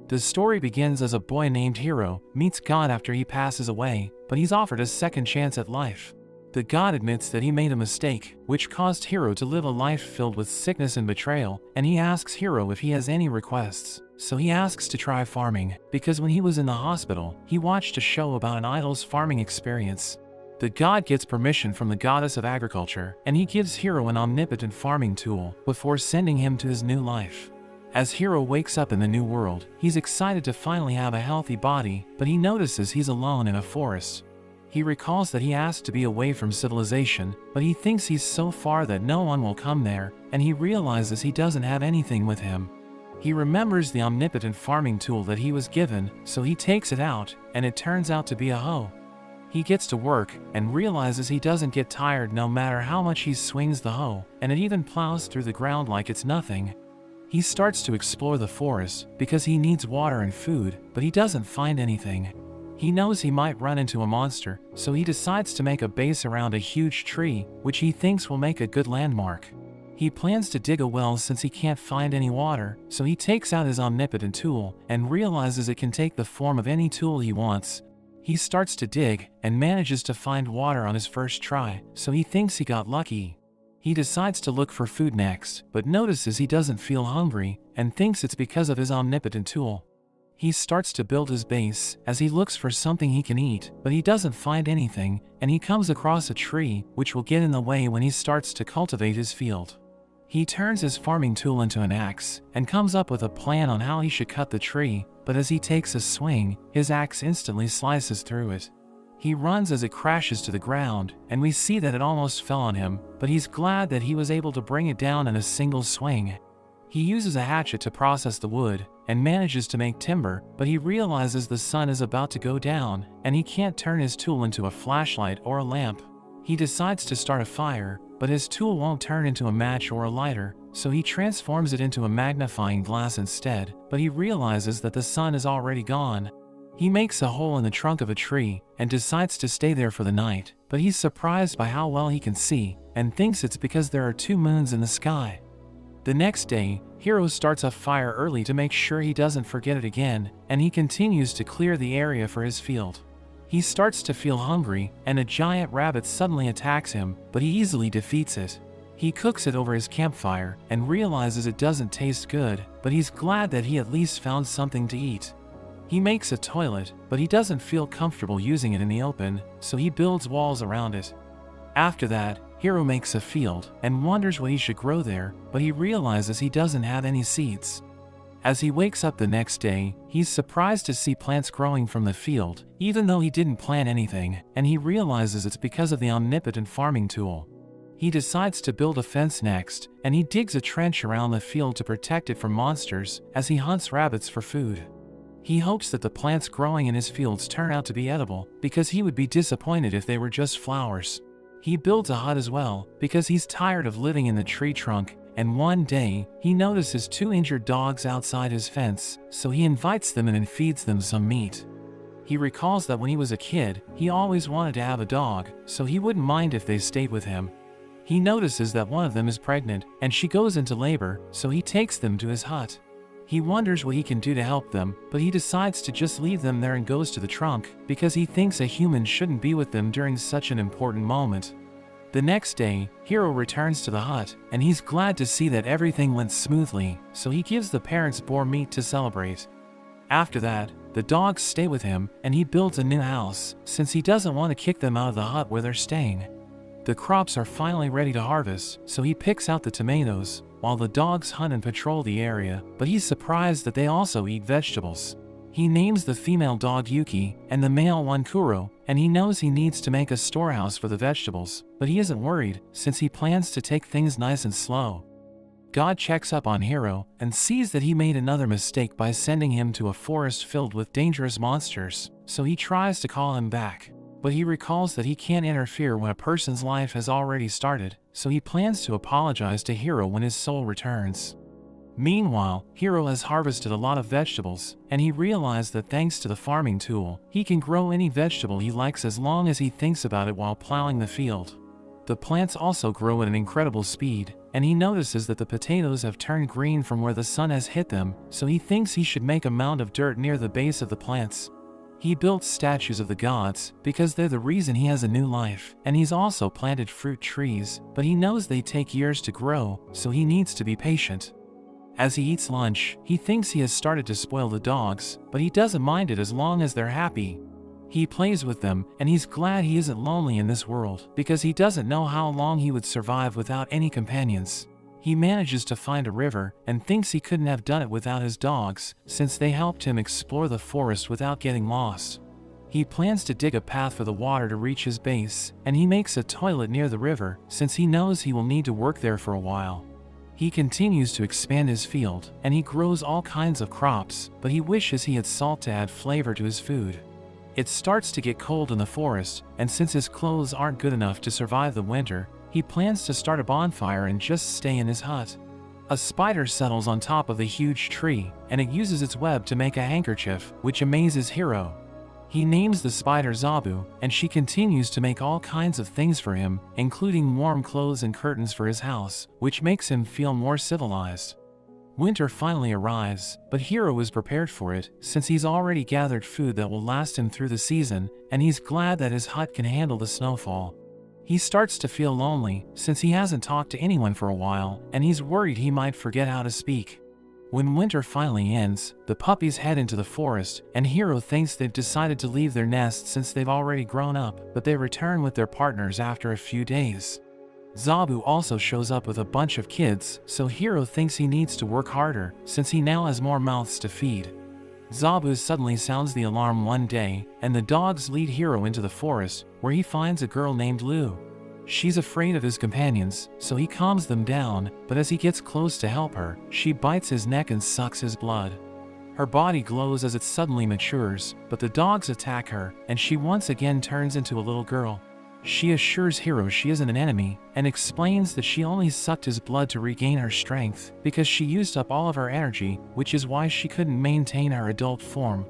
The story begins as a boy named Hiro meets God after he passes away, but he's offered a second chance at life. The God admits that he made a mistake, which caused Hiro to live a life filled with sickness and betrayal, and he asks Hiro if he has any requests. So he asks to try farming, because when he was in the hospital, he watched a show about an idol's farming experience. The god gets permission from the goddess of agriculture, and he gives Hiro an omnipotent farming tool before sending him to his new life. As Hiro wakes up in the new world, he's excited to finally have a healthy body, but he notices he's alone in a forest. He recalls that he asked to be away from civilization, but he thinks he's so far that no one will come there, and he realizes he doesn't have anything with him. He remembers the omnipotent farming tool that he was given, so he takes it out, and it turns out to be a hoe. He gets to work, and realizes he doesn't get tired no matter how much he swings the hoe, and it even plows through the ground like it's nothing. He starts to explore the forest, because he needs water and food, but he doesn't find anything. He knows he might run into a monster, so he decides to make a base around a huge tree, which he thinks will make a good landmark. He plans to dig a well since he can't find any water, so he takes out his omnipotent tool, and realizes it can take the form of any tool he wants. He starts to dig, and manages to find water on his first try, so he thinks he got lucky. He decides to look for food next, but notices he doesn't feel hungry, and thinks it's because of his omnipotent tool. He starts to build his base, as he looks for something he can eat, but he doesn't find anything, and he comes across a tree, which will get in the way when he starts to cultivate his field. He turns his farming tool into an axe, and comes up with a plan on how he should cut the tree, but as he takes a swing, his axe instantly slices through it. He runs as it crashes to the ground, and we see that it almost fell on him, but he's glad that he was able to bring it down in a single swing. He uses a hatchet to process the wood, and manages to make timber, but he realizes the sun is about to go down, and he can't turn his tool into a flashlight or a lamp. He decides to start a fire, but his tool won't turn into a match or a lighter, so he transforms it into a magnifying glass instead, but he realizes that the sun is already gone. He makes a hole in the trunk of a tree, and decides to stay there for the night, but he's surprised by how well he can see, and thinks it's because there are 2 moons in the sky. The next day, Hiro starts a fire early to make sure he doesn't forget it again, and he continues to clear the area for his field. He starts to feel hungry, and a giant rabbit suddenly attacks him, but he easily defeats it. He cooks it over his campfire, and realizes it doesn't taste good, but he's glad that he at least found something to eat. He makes a toilet, but he doesn't feel comfortable using it in the open, so he builds walls around it. After that, Hiro makes a field, and wonders what he should grow there, but he realizes he doesn't have any seeds. As he wakes up the next day, he's surprised to see plants growing from the field, even though he didn't plant anything, and he realizes it's because of the omnipotent farming tool. He decides to build a fence next, and he digs a trench around the field to protect it from monsters, as he hunts rabbits for food. He hopes that the plants growing in his fields turn out to be edible, because he would be disappointed if they were just flowers. He builds a hut as well, because he's tired of living in the tree trunk, and one day, he notices 2 injured dogs outside his fence, so he invites them in and feeds them some meat. He recalls that when he was a kid, he always wanted to have a dog, so he wouldn't mind if they stayed with him. He notices that one of them is pregnant, and she goes into labor, so he takes them to his hut. He wonders what he can do to help them, but he decides to just leave them there and goes to the trunk, because he thinks a human shouldn't be with them during such an important moment. The next day, Hiro returns to the hut, and he's glad to see that everything went smoothly, so he gives the parents boar meat to celebrate. After that, the dogs stay with him, and he builds a new house, since he doesn't want to kick them out of the hut where they're staying. The crops are finally ready to harvest, so he picks out the tomatoes, while the dogs hunt and patrol the area, but he's surprised that they also eat vegetables. He names the female dog Yuki, and the male one Kuro, and he knows he needs to make a storehouse for the vegetables, but he isn't worried, since he plans to take things nice and slow. God checks up on Hiro, and sees that he made another mistake by sending him to a forest filled with dangerous monsters, so he tries to call him back. But he recalls that he can't interfere when a person's life has already started, so he plans to apologize to Hiro when his soul returns. Meanwhile, Hiro has harvested a lot of vegetables, and he realized that thanks to the farming tool, he can grow any vegetable he likes as long as he thinks about it while plowing the field. The plants also grow at an incredible speed, and he notices that the potatoes have turned green from where the sun has hit them, so he thinks he should make a mound of dirt near the base of the plants. He built statues of the gods because they're the reason he has a new life, and he's also planted fruit trees, but he knows they take years to grow, so he needs to be patient. As he eats lunch, he thinks he has started to spoil the dogs, but he doesn't mind it as long as they're happy. He plays with them, and he's glad he isn't lonely in this world, because he doesn't know how long he would survive without any companions. He manages to find a river, and thinks he couldn't have done it without his dogs, since they helped him explore the forest without getting lost. He plans to dig a path for the water to reach his base, and he makes a toilet near the river, since he knows he will need to work there for a while. He continues to expand his field, and he grows all kinds of crops, but he wishes he had salt to add flavor to his food. It starts to get cold in the forest, and since his clothes aren't good enough to survive the winter, he plans to start a bonfire and just stay in his hut. A spider settles on top of the huge tree, and it uses its web to make a handkerchief, which amazes Hiro. He names the spider Zabu, and she continues to make all kinds of things for him, including warm clothes and curtains for his house, which makes him feel more civilized. Winter finally arrives, but Hiro is prepared for it, since he's already gathered food that will last him through the season, and he's glad that his hut can handle the snowfall. He starts to feel lonely, since he hasn't talked to anyone for a while, and he's worried he might forget how to speak. When winter finally ends, the puppies head into the forest, and Hiro thinks they've decided to leave their nest since they've already grown up, but they return with their partners after a few days. Zabu also shows up with a bunch of kids, so Hiro thinks he needs to work harder, since he now has more mouths to feed. Zabu suddenly sounds the alarm one day, and the dogs lead Hiro into the forest, where he finds a girl named Lu. She's afraid of his companions, so he calms them down, but as he gets close to help her, she bites his neck and sucks his blood. Her body glows as it suddenly matures, but the dogs attack her, and she once again turns into a little girl. She assures Hiro she isn't an enemy, and explains that she only sucked his blood to regain her strength, because she used up all of her energy, which is why she couldn't maintain her adult form.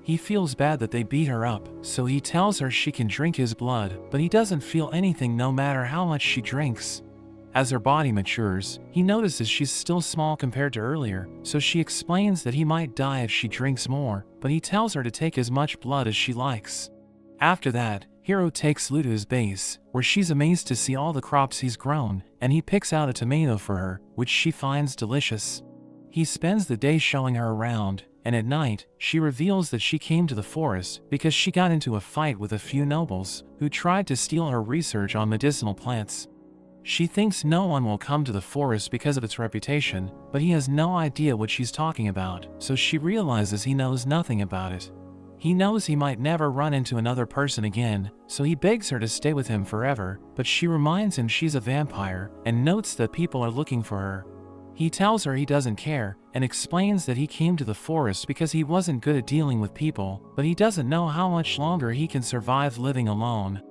He feels bad that they beat her up, so he tells her she can drink his blood, but he doesn't feel anything no matter how much she drinks. As her body matures, he notices she's still small compared to earlier, so she explains that he might die if she drinks more, but he tells her to take as much blood as she likes. After that, Hiro takes Lu to his base, where she's amazed to see all the crops he's grown, and he picks out a tomato for her, which she finds delicious. He spends the day showing her around, and at night, she reveals that she came to the forest because she got into a fight with a few nobles, who tried to steal her research on medicinal plants. She thinks no one will come to the forest because of its reputation, but he has no idea what she's talking about, so she realizes he knows nothing about it. He knows he might never run into another person again, so he begs her to stay with him forever, but she reminds him she's a vampire, and notes that people are looking for her. He tells her he doesn't care, and explains that he came to the forest because he wasn't good at dealing with people, but he doesn't know how much longer he can survive living alone.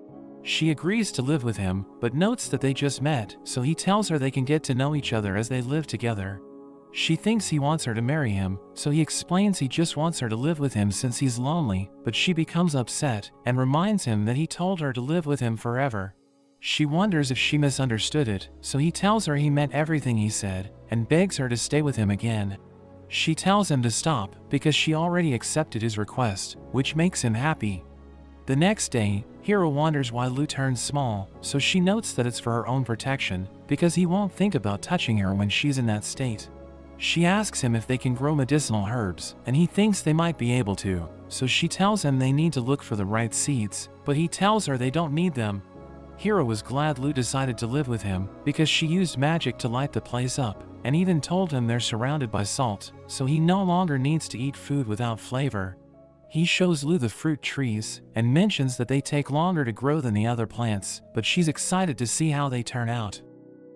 She agrees to live with him, but notes that they just met, so he tells her they can get to know each other as they live together. She thinks he wants her to marry him, so he explains he just wants her to live with him since he's lonely, but she becomes upset and reminds him that he told her to live with him forever. She wonders if she misunderstood it, so he tells her he meant everything he said, and begs her to stay with him again. She tells him to stop, because she already accepted his request, which makes him happy. The next day, Hiro wonders why Lu turns small, so she notes that it's for her own protection, because he won't think about touching her when she's in that state. She asks him if they can grow medicinal herbs, and he thinks they might be able to, so she tells him they need to look for the right seeds, but he tells her they don't need them. Hiro was glad Lu decided to live with him, because she used magic to light the place up, and even told him they're surrounded by salt, so he no longer needs to eat food without flavor. He shows Lu the fruit trees, and mentions that they take longer to grow than the other plants, but she's excited to see how they turn out.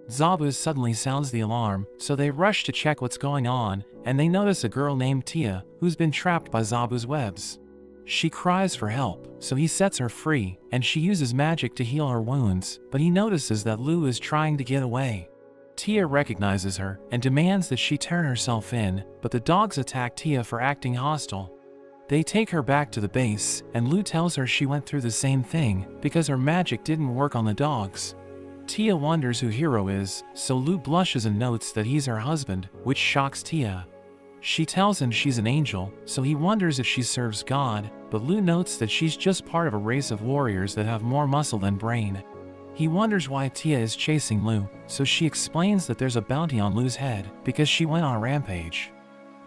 Zabu suddenly sounds the alarm, so they rush to check what's going on, and they notice a girl named Tia, who's been trapped by Zabu's webs. She cries for help, so he sets her free, and she uses magic to heal her wounds, but he notices that Lu is trying to get away. Tia recognizes her, and demands that she turn herself in, but the dogs attack Tia for acting hostile. They take her back to the base, and Lu tells her she went through the same thing, because her magic didn't work on the dogs. Tia wonders who Hiro is, so Lu blushes and notes that he's her husband, which shocks Tia. She tells him she's an angel, so he wonders if she serves God, but Lu notes that she's just part of a race of warriors that have more muscle than brain. He wonders why Tia is chasing Lu, so she explains that there's a bounty on Lu's head because she went on a rampage.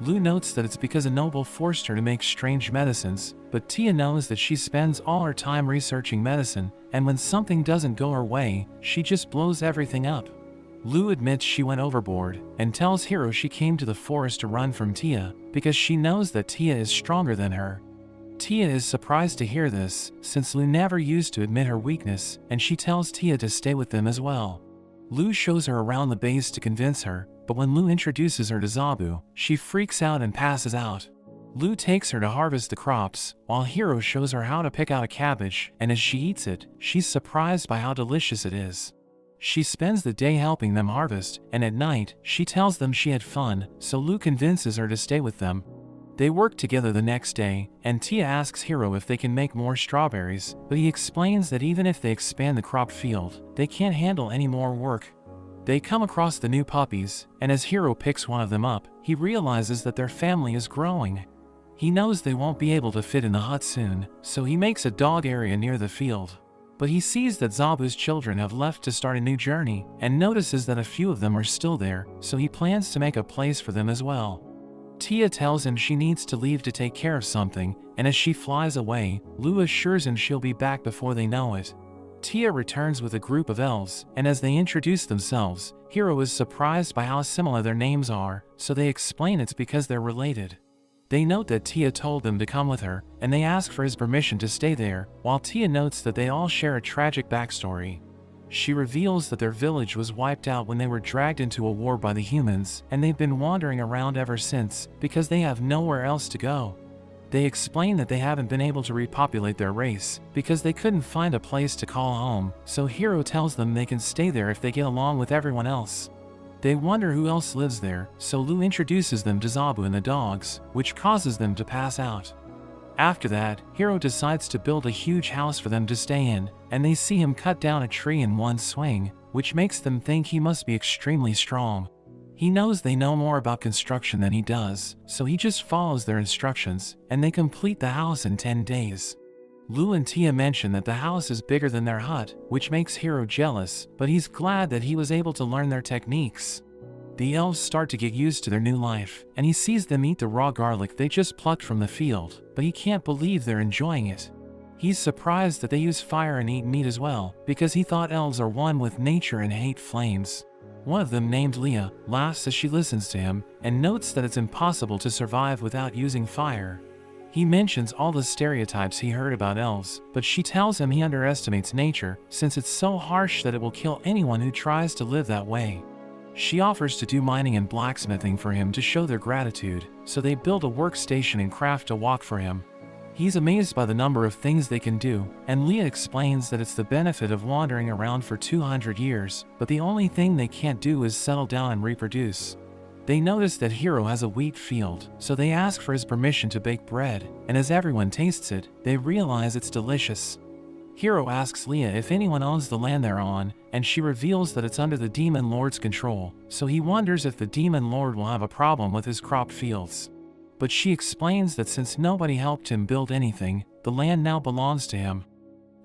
Lu notes that it's because a noble forced her to make strange medicines, but Tia knows that she spends all her time researching medicine, and when something doesn't go her way, she just blows everything up. Lu admits she went overboard, and tells Hiro she came to the forest to run from Tia, because she knows that Tia is stronger than her. Tia is surprised to hear this, since Lu never used to admit her weakness, and she tells Tia to stay with them as well. Lu shows her around the base to convince her, but when Lu introduces her to Zabu, she freaks out and passes out. Lu takes her to harvest the crops, while Hiro shows her how to pick out a cabbage, and as she eats it, she's surprised by how delicious it is. She spends the day helping them harvest, and at night, she tells them she had fun, so Lu convinces her to stay with them. They work together the next day, and Tia asks Hiro if they can make more strawberries, but he explains that even if they expand the crop field, they can't handle any more work. They come across the new puppies, and as Hiro picks one of them up, he realizes that their family is growing. He knows they won't be able to fit in the hut soon, so he makes a dog area near the field. But he sees that Zabu's children have left to start a new journey, and notices that a few of them are still there, so he plans to make a place for them as well. Tia tells him she needs to leave to take care of something, and as she flies away, Lu assures him she'll be back before they know it. Tia returns with a group of elves, and as they introduce themselves, Hiro is surprised by how similar their names are, so they explain it's because they're related. They note that Tia told them to come with her, and they ask for his permission to stay there, while Tia notes that they all share a tragic backstory. She reveals that their village was wiped out when they were dragged into a war by the humans, and they've been wandering around ever since, because they have nowhere else to go. They explain that they haven't been able to repopulate their race, because they couldn't find a place to call home, so Hiro tells them they can stay there if they get along with everyone else. They wonder who else lives there, so Lu introduces them to Zabu and the dogs, which causes them to pass out. After that, Hiro decides to build a huge house for them to stay in, and they see him cut down a tree in one swing, which makes them think he must be extremely strong. He knows they know more about construction than he does, so he just follows their instructions, and they complete the house in 10 days. Lu and Tia mention that the house is bigger than their hut, which makes Hiro jealous, but he's glad that he was able to learn their techniques. The elves start to get used to their new life, and he sees them eat the raw garlic they just plucked from the field, but he can't believe they're enjoying it. He's surprised that they use fire and eat meat as well, because he thought elves are one with nature and hate flames. One of them, named Leah, laughs as she listens to him, and notes that it's impossible to survive without using fire. He mentions all the stereotypes he heard about elves, but she tells him he underestimates nature, since it's so harsh that it will kill anyone who tries to live that way. She offers to do mining and blacksmithing for him to show their gratitude, so they build a workstation and craft a walk for him. He's amazed by the number of things they can do, and Leah explains that it's the benefit of wandering around for 200 years, but the only thing they can't do is settle down and reproduce. They notice that Hiro has a wheat field, so they ask for his permission to bake bread, and as everyone tastes it, they realize it's delicious. Hiro asks Leah if anyone owns the land they're on, and she reveals that it's under the Demon Lord's control, so he wonders if the Demon Lord will have a problem with his crop fields. But she explains that since nobody helped him build anything, the land now belongs to him.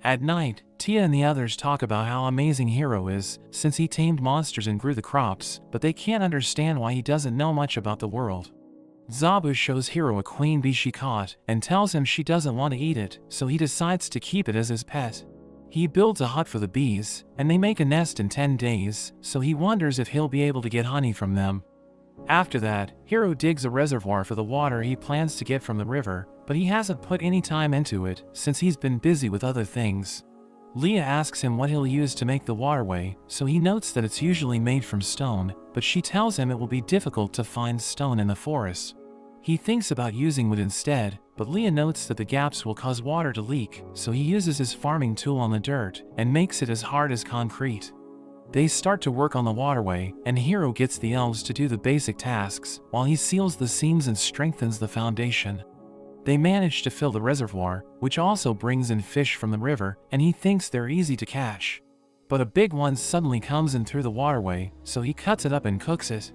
At night, Tia and the others talk about how amazing Hiro is, since he tamed monsters and grew the crops, but they can't understand why he doesn't know much about the world. Zabu shows Hiro a queen bee she caught, and tells him she doesn't want to eat it, so he decides to keep it as his pet. He builds a hut for the bees, and they make a nest in 10 days, so he wonders if he'll be able to get honey from them. After that, Hiro digs a reservoir for the water he plans to get from the river, but he hasn't put any time into it, since he's been busy with other things. Leah asks him what he'll use to make the waterway, so he notes that it's usually made from stone, but she tells him it will be difficult to find stone in the forest. He thinks about using wood instead, but Leah notes that the gaps will cause water to leak, so he uses his farming tool on the dirt, and makes it as hard as concrete. They start to work on the waterway, and Hiro gets the elves to do the basic tasks, while he seals the seams and strengthens the foundation. They manage to fill the reservoir, which also brings in fish from the river, and he thinks they're easy to catch. But a big one suddenly comes in through the waterway, so he cuts it up and cooks it.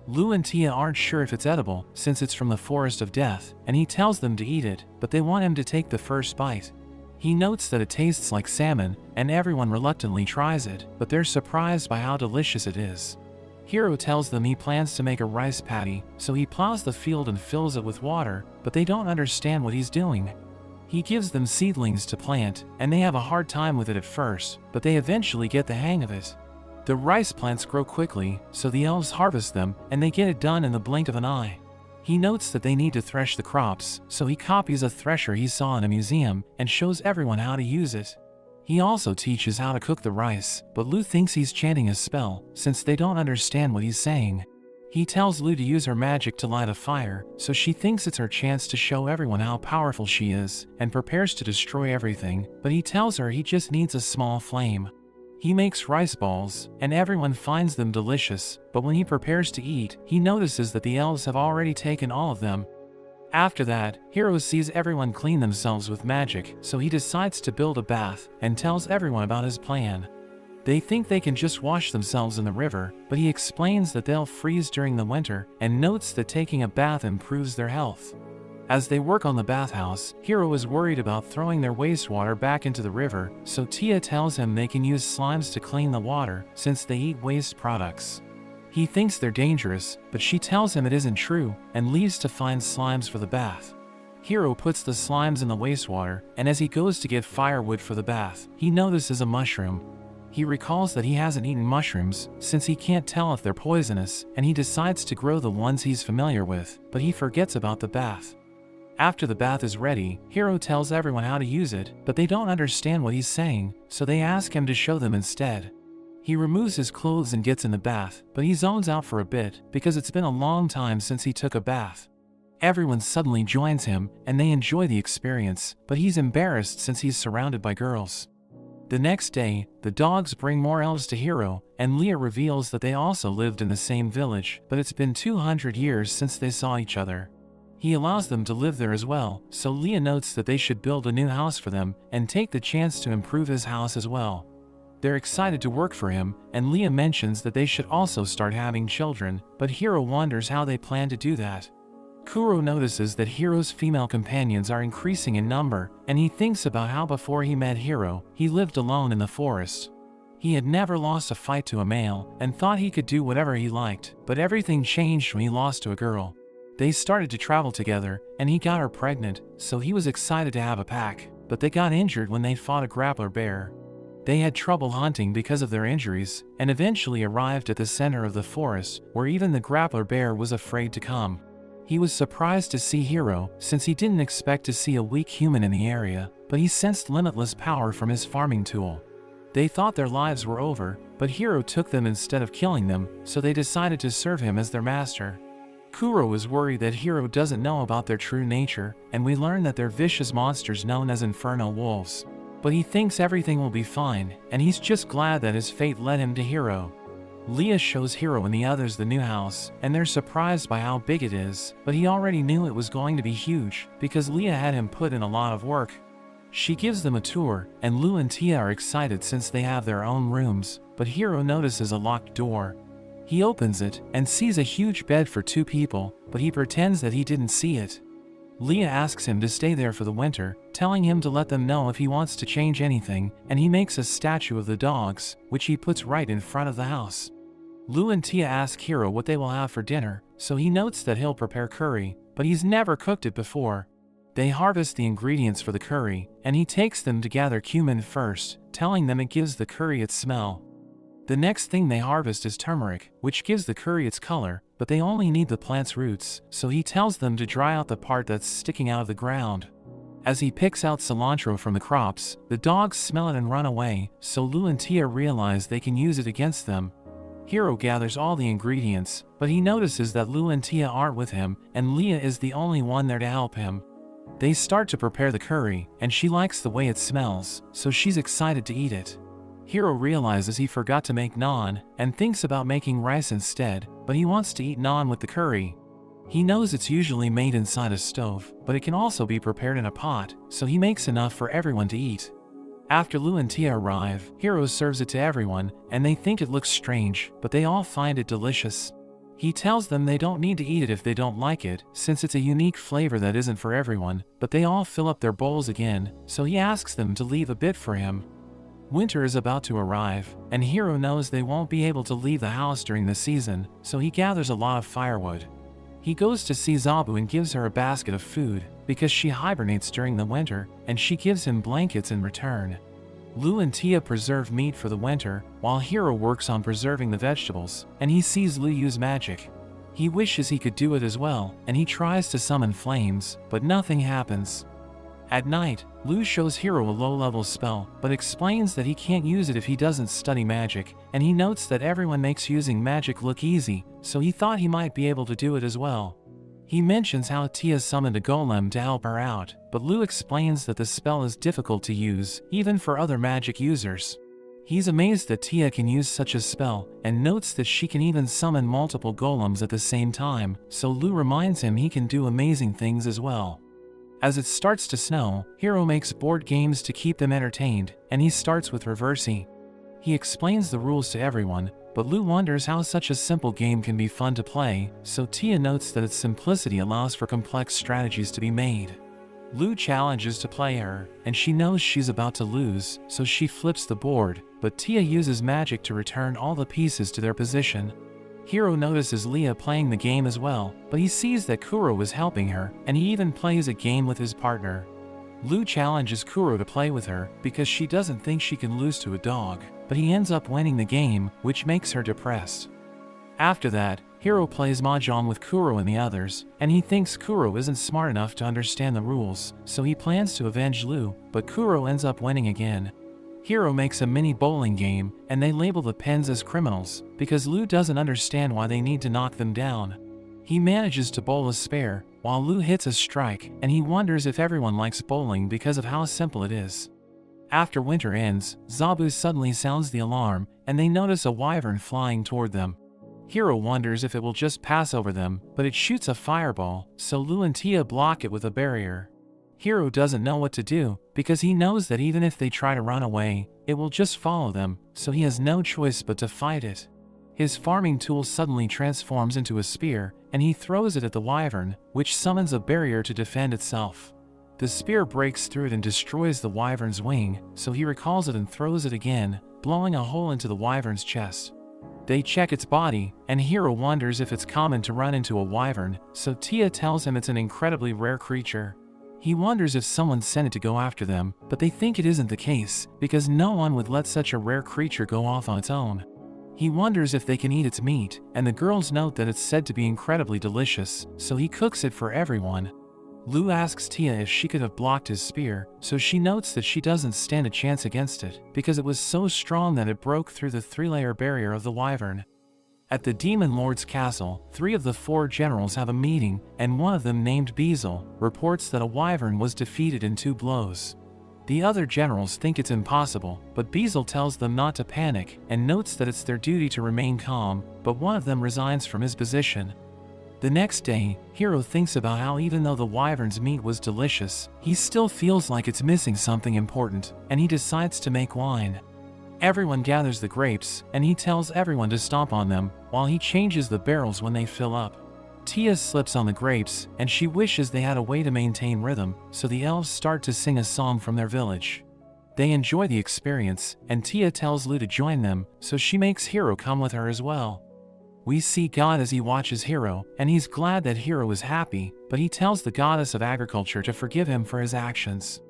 Lu and Tia aren't sure if it's edible, since it's from the forest of death, and he tells them to eat it, but they want him to take the first bite. He notes that it tastes like salmon, and everyone reluctantly tries it, but they're surprised by how delicious it is. Hiro tells them he plans to make a rice paddy, so he plows the field and fills it with water, but they don't understand what he's doing. He gives them seedlings to plant, and they have a hard time with it at first, but they eventually get the hang of it. The rice plants grow quickly, so the elves harvest them, and they get it done in the blink of an eye. He notes that they need to thresh the crops, so he copies a thresher he saw in a museum and shows everyone how to use it. He also teaches how to cook the rice, but Lu thinks he's chanting a spell, since they don't understand what he's saying. He tells Lu to use her magic to light a fire, so she thinks it's her chance to show everyone how powerful she is, and prepares to destroy everything, but he tells her he just needs a small flame. He makes rice balls, and everyone finds them delicious, but when he prepares to eat, he notices that the elves have already taken all of them. After that, Hiro sees everyone clean themselves with magic, so he decides to build a bath, and tells everyone about his plan. They think they can just wash themselves in the river, but he explains that they'll freeze during the winter, and notes that taking a bath improves their health. As they work on the bathhouse, Hiro is worried about throwing their wastewater back into the river, so Tia tells him they can use slimes to clean the water, since they eat waste products. He thinks they're dangerous, but she tells him it isn't true, and leaves to find slimes for the bath. Hiro puts the slimes in the wastewater, and as he goes to get firewood for the bath, he notices a mushroom. He recalls that he hasn't eaten mushrooms, since he can't tell if they're poisonous, and he decides to grow the ones he's familiar with, but he forgets about the bath. After the bath is ready, Hiro tells everyone how to use it, but they don't understand what he's saying, so they ask him to show them instead. He removes his clothes and gets in the bath, but he zones out for a bit, because it's been a long time since he took a bath. Everyone suddenly joins him, and they enjoy the experience, but he's embarrassed since he's surrounded by girls. The next day, the dogs bring more elves to Hiro, and Leah reveals that they also lived in the same village, but it's been 200 years since they saw each other. He allows them to live there as well, so Leah notes that they should build a new house for them, and take the chance to improve his house as well. They're excited to work for him, and Leah mentions that they should also start having children, but Hiro wonders how they plan to do that. Kuro notices that Hiro's female companions are increasing in number, and he thinks about how before he met Hiro, he lived alone in the forest. He had never lost a fight to a male, and thought he could do whatever he liked, but everything changed when he lost to a girl. They started to travel together, and he got her pregnant, so he was excited to have a pack, but they got injured when they fought a grappler bear. They had trouble hunting because of their injuries, and eventually arrived at the center of the forest, where even the grappler bear was afraid to come. He was surprised to see Hiro, since he didn't expect to see a weak human in the area, but he sensed limitless power from his farming tool. They thought their lives were over, but Hiro took them instead of killing them, so they decided to serve him as their master. Kuro is worried that Hiro doesn't know about their true nature, and we learn that they're vicious monsters known as Inferno Wolves. But he thinks everything will be fine, and he's just glad that his fate led him to Hiro. Leah shows Hiro and the others the new house, and they're surprised by how big it is, but he already knew it was going to be huge, because Leah had him put in a lot of work. She gives them a tour, and Lu and Tia are excited since they have their own rooms, but Hiro notices a locked door. He opens it, and sees a huge bed for 2 people, but he pretends that he didn't see it. Leah asks him to stay there for the winter, telling him to let them know if he wants to change anything, and he makes a statue of the dogs, which he puts right in front of the house. Lu and Tia ask Hiro what they will have for dinner, so he notes that he'll prepare curry, but he's never cooked it before. They harvest the ingredients for the curry, and he takes them to gather cumin first, telling them it gives the curry its smell. The next thing they harvest is turmeric, which gives the curry its color, but they only need the plant's roots, so he tells them to dry out the part that's sticking out of the ground. As he picks out cilantro from the crops, the dogs smell it and run away, so Lu and Tia realize they can use it against them. Hiro gathers all the ingredients, but he notices that Lu and Tia aren't with him, and Leah is the only one there to help him. They start to prepare the curry, and she likes the way it smells, so she's excited to eat it. Hiro realizes he forgot to make naan, and thinks about making rice instead, but he wants to eat naan with the curry. He knows it's usually made inside a stove, but it can also be prepared in a pot, so he makes enough for everyone to eat. After Lu and Tia arrive, Hiro serves it to everyone, and they think it looks strange, but they all find it delicious. He tells them they don't need to eat it if they don't like it, since it's a unique flavor that isn't for everyone, but they all fill up their bowls again, so he asks them to leave a bit for him. Winter is about to arrive, and Hiro knows they won't be able to leave the house during the season, so he gathers a lot of firewood. He goes to see Zabu and gives her a basket of food, because she hibernates during the winter, and she gives him blankets in return. Lu and Tia preserve meat for the winter, while Hiro works on preserving the vegetables, and he sees Lu use magic. He wishes he could do it as well, and he tries to summon flames, but nothing happens. At night, Lu shows Hiro a low-level spell, but explains that he can't use it if he doesn't study magic, and he notes that everyone makes using magic look easy, so he thought he might be able to do it as well. He mentions how Tia summoned a golem to help her out, but Lu explains that the spell is difficult to use, even for other magic users. He's amazed that Tia can use such a spell, and notes that she can even summon multiple golems at the same time, so Lu reminds him he can do amazing things as well. As it starts to snow, Hiro makes board games to keep them entertained, and he starts with Reversi. He explains the rules to everyone, but Lu wonders how such a simple game can be fun to play, so Tia notes that its simplicity allows for complex strategies to be made. Lu challenges to play her, and she knows she's about to lose, so she flips the board, but Tia uses magic to return all the pieces to their position. Hiro notices Leah playing the game as well, but he sees that Kuro is helping her, and he even plays a game with his partner. Lu challenges Kuro to play with her because she doesn't think she can lose to a dog, but he ends up winning the game, which makes her depressed. After that, Hiro plays mahjong with Kuro and the others, and he thinks Kuro isn't smart enough to understand the rules, so he plans to avenge Lu, but Kuro ends up winning again. Hiro makes a mini bowling game, and they label the pens as criminals, because Lu doesn't understand why they need to knock them down. He manages to bowl a spare, while Lu hits a strike, and he wonders if everyone likes bowling because of how simple it is. After winter ends, Zabu suddenly sounds the alarm, and they notice a wyvern flying toward them. Hiro wonders if it will just pass over them, but it shoots a fireball, so Lu and Tia block it with a barrier. Hiro doesn't know what to do, because he knows that even if they try to run away, it will just follow them, so he has no choice but to fight it. His farming tool suddenly transforms into a spear, and he throws it at the wyvern, which summons a barrier to defend itself. The spear breaks through it and destroys the wyvern's wing, so he recalls it and throws it again, blowing a hole into the wyvern's chest. They check its body, and Hiro wonders if it's common to run into a wyvern, so Tia tells him it's an incredibly rare creature. He wonders if someone sent it to go after them, but they think it isn't the case, because no one would let such a rare creature go off on its own. He wonders if they can eat its meat, and the girls note that it's said to be incredibly delicious, so he cooks it for everyone. Lu asks Tia if she could have blocked his spear, so she notes that she doesn't stand a chance against it, because it was so strong that it broke through the 3-layer barrier of the wyvern. At the Demon Lord's castle, 3 of the 4 generals have a meeting, and one of them, named Beezle, reports that a wyvern was defeated in 2 blows. The other generals think it's impossible, but Beezle tells them not to panic, and notes that it's their duty to remain calm, but one of them resigns from his position. The next day, Hiro thinks about how even though the wyvern's meat was delicious, he still feels like it's missing something important, and he decides to make wine. Everyone gathers the grapes, and he tells everyone to stomp on them, while he changes the barrels when they fill up. Tia slips on the grapes, and she wishes they had a way to maintain rhythm, so the elves start to sing a song from their village. They enjoy the experience, and Tia tells Lu to join them, so she makes Hiro come with her as well. We see God as he watches Hiro, and he's glad that Hiro is happy, but he tells the goddess of agriculture to forgive him for his actions.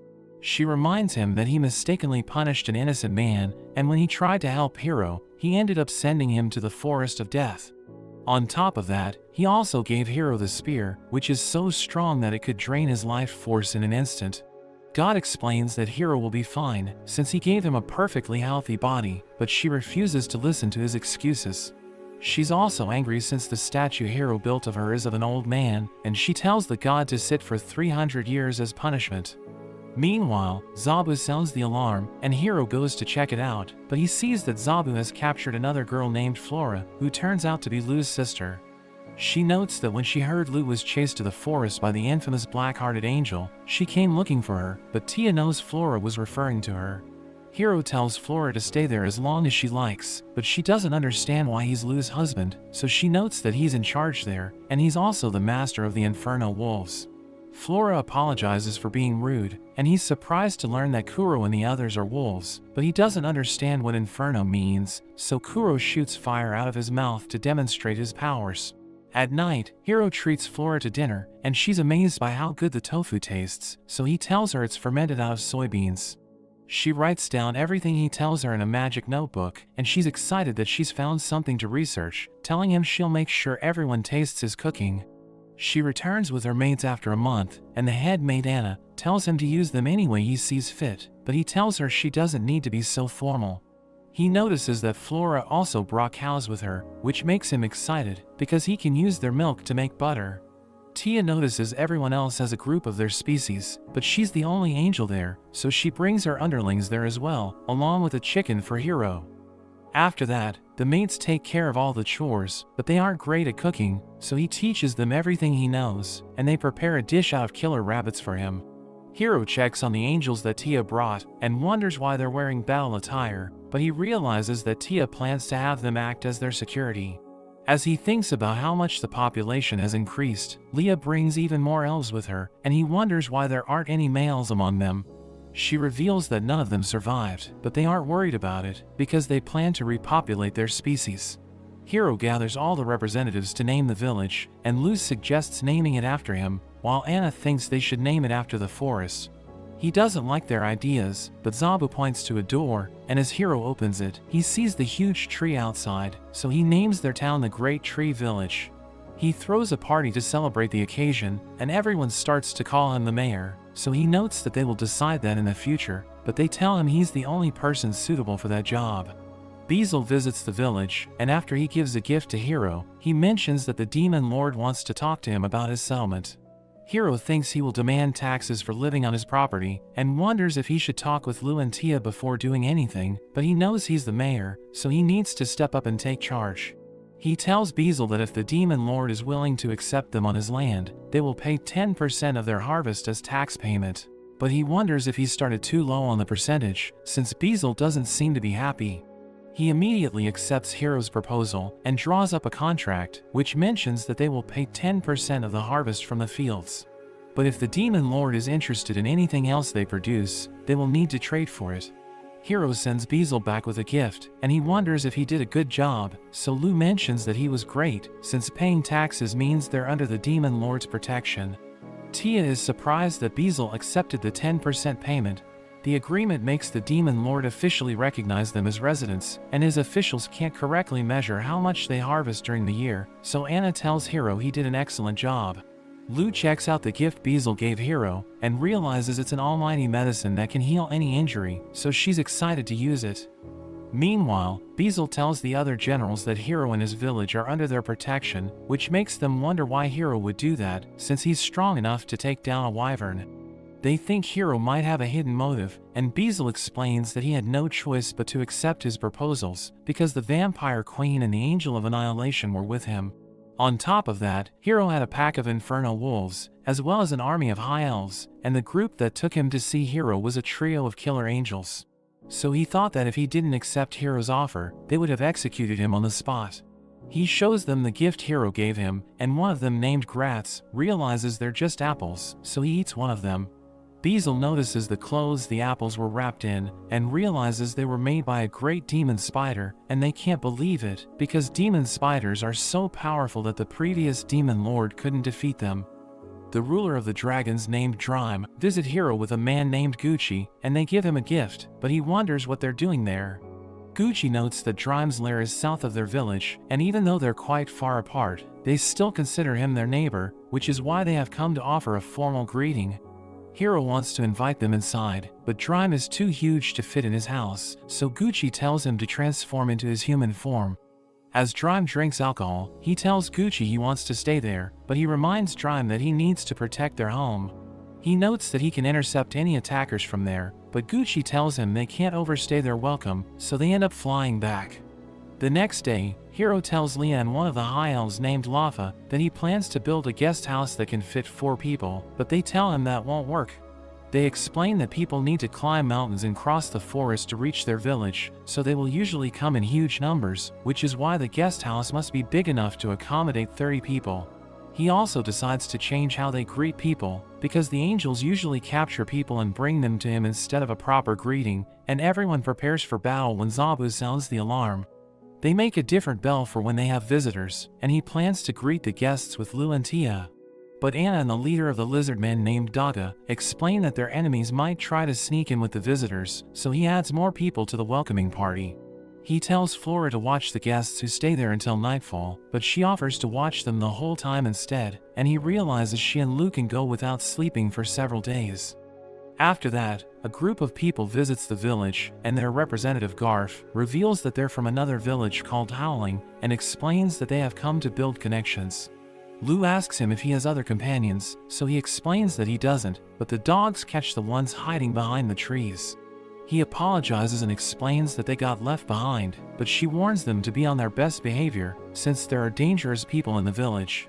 She reminds him that he mistakenly punished an innocent man, and when he tried to help Hiro, he ended up sending him to the forest of death. On top of that, he also gave Hiro the spear, which is so strong that it could drain his life force in an instant. God explains that Hiro will be fine, since he gave him a perfectly healthy body, but she refuses to listen to his excuses. She's also angry since the statue Hiro built of her is of an old man, and she tells the god to sit for 300 years as punishment. Meanwhile, Zabu sounds the alarm, and Hiro goes to check it out, but he sees that Zabu has captured another girl named Flora, who turns out to be Lu's sister. She notes that when she heard Lu was chased to the forest by the infamous black-hearted angel, she came looking for her, but Tia knows Flora was referring to her. Hiro tells Flora to stay there as long as she likes, but she doesn't understand why he's Lou's husband, so she notes that he's in charge there, and he's also the master of the Inferno Wolves. Flora apologizes for being rude, and he's surprised to learn that Kuro and the others are wolves, but he doesn't understand what Inferno means, so Kuro shoots fire out of his mouth to demonstrate his powers. At night, Hiro treats Flora to dinner, and she's amazed by how good the tofu tastes, so he tells her it's fermented out of soybeans. She writes down everything he tells her in a magic notebook, and she's excited that she's found something to research, telling him she'll make sure everyone tastes his cooking. She returns with her maids after a month, and the head maid Anna tells him to use them any way he sees fit, but he tells her she doesn't need to be so formal. He notices that Flora also brought cows with her, which makes him excited, because he can use their milk to make butter. Tia notices everyone else has a group of their species, but she's the only angel there, so she brings her underlings there as well, along with a chicken for Hiro. After that, the maids take care of all the chores, but they aren't great at cooking, so he teaches them everything he knows, and they prepare a dish out of killer rabbits for him. Hiro checks on the angels that Tia brought, and wonders why they're wearing battle attire, but he realizes that Tia plans to have them act as their security. As he thinks about how much the population has increased, Leah brings even more elves with her, and he wonders why there aren't any males among them. She reveals that none of them survived, but they aren't worried about it, because they plan to repopulate their species. Hiro gathers all the representatives to name the village, and Luz suggests naming it after him, while Anna thinks they should name it after the forest. He doesn't like their ideas, but Zabu points to a door, and as Hiro opens it, he sees the huge tree outside, so he names their town the Great Tree Village. He throws a party to celebrate the occasion, and everyone starts to call him the mayor, so he notes that they will decide that in the future, but they tell him he's the only person suitable for that job. Beazle visits the village, and after he gives a gift to Hiro, he mentions that the Demon Lord wants to talk to him about his settlement. Hiro thinks he will demand taxes for living on his property, and wonders if he should talk with Lu and Tia before doing anything, but he knows he's the mayor, so he needs to step up and take charge. He tells Beazle that if the Demon Lord is willing to accept them on his land, they will pay 10% of their harvest as tax payment. But he wonders if he started too low on the percentage, since Beazle doesn't seem to be happy. He immediately accepts Hiro's proposal and draws up a contract, which mentions that they will pay 10% of the harvest from the fields. But if the Demon Lord is interested in anything else they produce, they will need to trade for it. Hiro sends Beazle back with a gift, and he wonders if he did a good job, so Lu mentions that he was great, since paying taxes means they're under the Demon Lord's protection. Tia is surprised that Beazle accepted the 10% payment. The agreement makes the Demon Lord officially recognize them as residents, and his officials can't correctly measure how much they harvest during the year, so Anna tells Hiro he did an excellent job. Lu checks out the gift Beazle gave Hiro, and realizes it's an almighty medicine that can heal any injury, so she's excited to use it. Meanwhile, Beazle tells the other generals that Hiro and his village are under their protection, which makes them wonder why Hiro would do that, since he's strong enough to take down a wyvern. They think Hiro might have a hidden motive, and Beazle explains that he had no choice but to accept his proposals, because the Vampire Queen and the Angel of Annihilation were with him. On top of that, Hiro had a pack of Inferno Wolves, as well as an army of High Elves, and the group that took him to see Hiro was a trio of killer angels. So he thought that if he didn't accept Hiro's offer, they would have executed him on the spot. He shows them the gift Hiro gave him, and one of them, named Gratz, realizes they're just apples, so he eats one of them. Beazle notices the clothes the apples were wrapped in, and realizes they were made by a great demon spider, and they can't believe it, because demon spiders are so powerful that the previous demon lord couldn't defeat them. The ruler of the dragons, named Drime, visit Hiro with a man named Gucci, and they give him a gift, but he wonders what they're doing there. Gucci notes that Drime's lair is south of their village, and even though they're quite far apart, they still consider him their neighbor, which is why they have come to offer a formal greeting. Hiro wants to invite them inside, but Drime is too huge to fit in his house, so Gucci tells him to transform into his human form. As Drime drinks alcohol, he tells Gucci he wants to stay there, but he reminds Drime that he needs to protect their home. He notes that he can intercept any attackers from there, but Gucci tells him they can't overstay their welcome, so they end up flying back. The next day, Hiro tells Leah and one of the High Elves named Lafa that he plans to build a guest house that can fit 4 people, but they tell him that won't work. They explain that people need to climb mountains and cross the forest to reach their village, so they will usually come in huge numbers, which is why the guest house must be big enough to accommodate 30 people. He also decides to change how they greet people, because the angels usually capture people and bring them to him instead of a proper greeting, and everyone prepares for battle when Zabu sounds the alarm. They make a different bell for when they have visitors, and he plans to greet the guests with Lu and Tia. But Anna and the leader of the lizard men named Daga explain that their enemies might try to sneak in with the visitors, so he adds more people to the welcoming party. He tells Flora to watch the guests who stay there until nightfall, but she offers to watch them the whole time instead, and he realizes she and Lu can go without sleeping for several days. After that, a group of people visits the village, and their representative Garf reveals that they're from another village called Howling, and explains that they have come to build connections. Lu asks him if he has other companions, so he explains that he doesn't, but the dogs catch the ones hiding behind the trees. He apologizes and explains that they got left behind, but she warns them to be on their best behavior, since there are dangerous people in the village.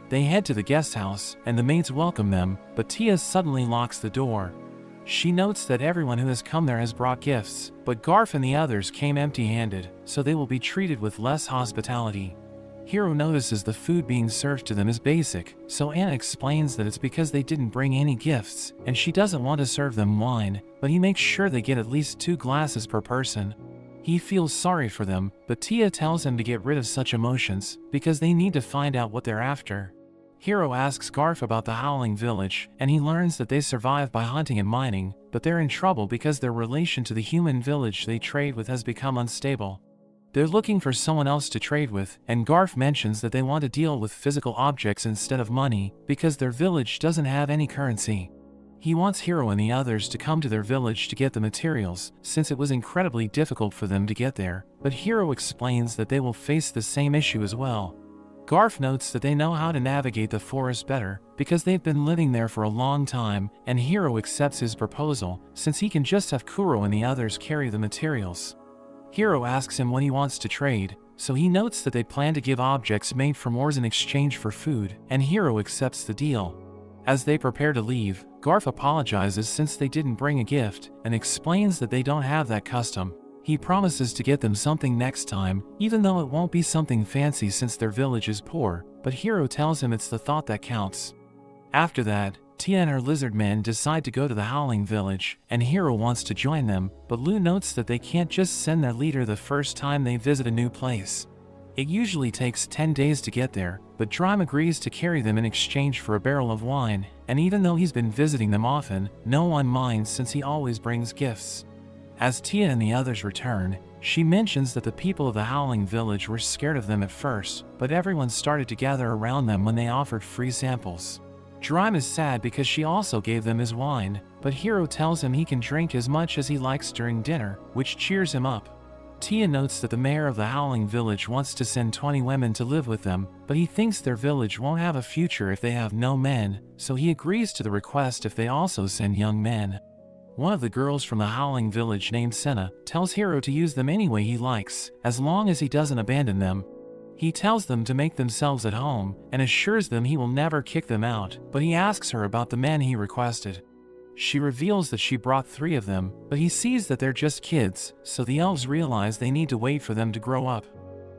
They head to the guest house, and the maids welcome them, but Tia suddenly locks the door. She notes that everyone who has come there has brought gifts, but Garf and the others came empty-handed, so they will be treated with less hospitality. Hiro notices the food being served to them is basic, so Anna explains that it's because they didn't bring any gifts, and she doesn't want to serve them wine, but he makes sure they get at least 2 glasses per person. He feels sorry for them, but Tia tells him to get rid of such emotions, because they need to find out what they're after. Hiro asks Garf about the Howling Village, and he learns that they survive by hunting and mining, but they're in trouble because their relation to the human village they trade with has become unstable. They're looking for someone else to trade with, and Garf mentions that they want to deal with physical objects instead of money, because their village doesn't have any currency. He wants Hiro and the others to come to their village to get the materials, since it was incredibly difficult for them to get there, but Hiro explains that they will face the same issue as well. Garf notes that they know how to navigate the forest better, because they've been living there for a long time, and Hiro accepts his proposal, since he can just have Kuro and the others carry the materials. Hiro asks him what he wants to trade, so he notes that they plan to give objects made from ores in exchange for food, and Hiro accepts the deal. As they prepare to leave, Garf apologizes since they didn't bring a gift, and explains that they don't have that custom. He promises to get them something next time, even though it won't be something fancy since their village is poor, but Hiro tells him it's the thought that counts. After that, Tia and her lizard men decide to go to the Howling Village, and Hiro wants to join them, but Lu notes that they can't just send their leader the first time they visit a new place. It usually takes 10 days to get there, but Drime agrees to carry them in exchange for a barrel of wine, and even though he's been visiting them often, no one minds since he always brings gifts. As Tia and the others return, she mentions that the people of the Howling Village were scared of them at first, but everyone started to gather around them when they offered free samples. Drime is sad because she also gave them his wine, but Hiro tells him he can drink as much as he likes during dinner, which cheers him up. Tia notes that the mayor of the Howling Village wants to send 20 women to live with them, but he thinks their village won't have a future if they have no men, so he agrees to the request if they also send young men. One of the girls from the Howling Village named Senna tells Hiro to use them any way he likes, as long as he doesn't abandon them. He tells them to make themselves at home, and assures them he will never kick them out, but he asks her about the men he requested. She reveals that she brought 3 of them, but he sees that they're just kids, so the elves realize they need to wait for them to grow up.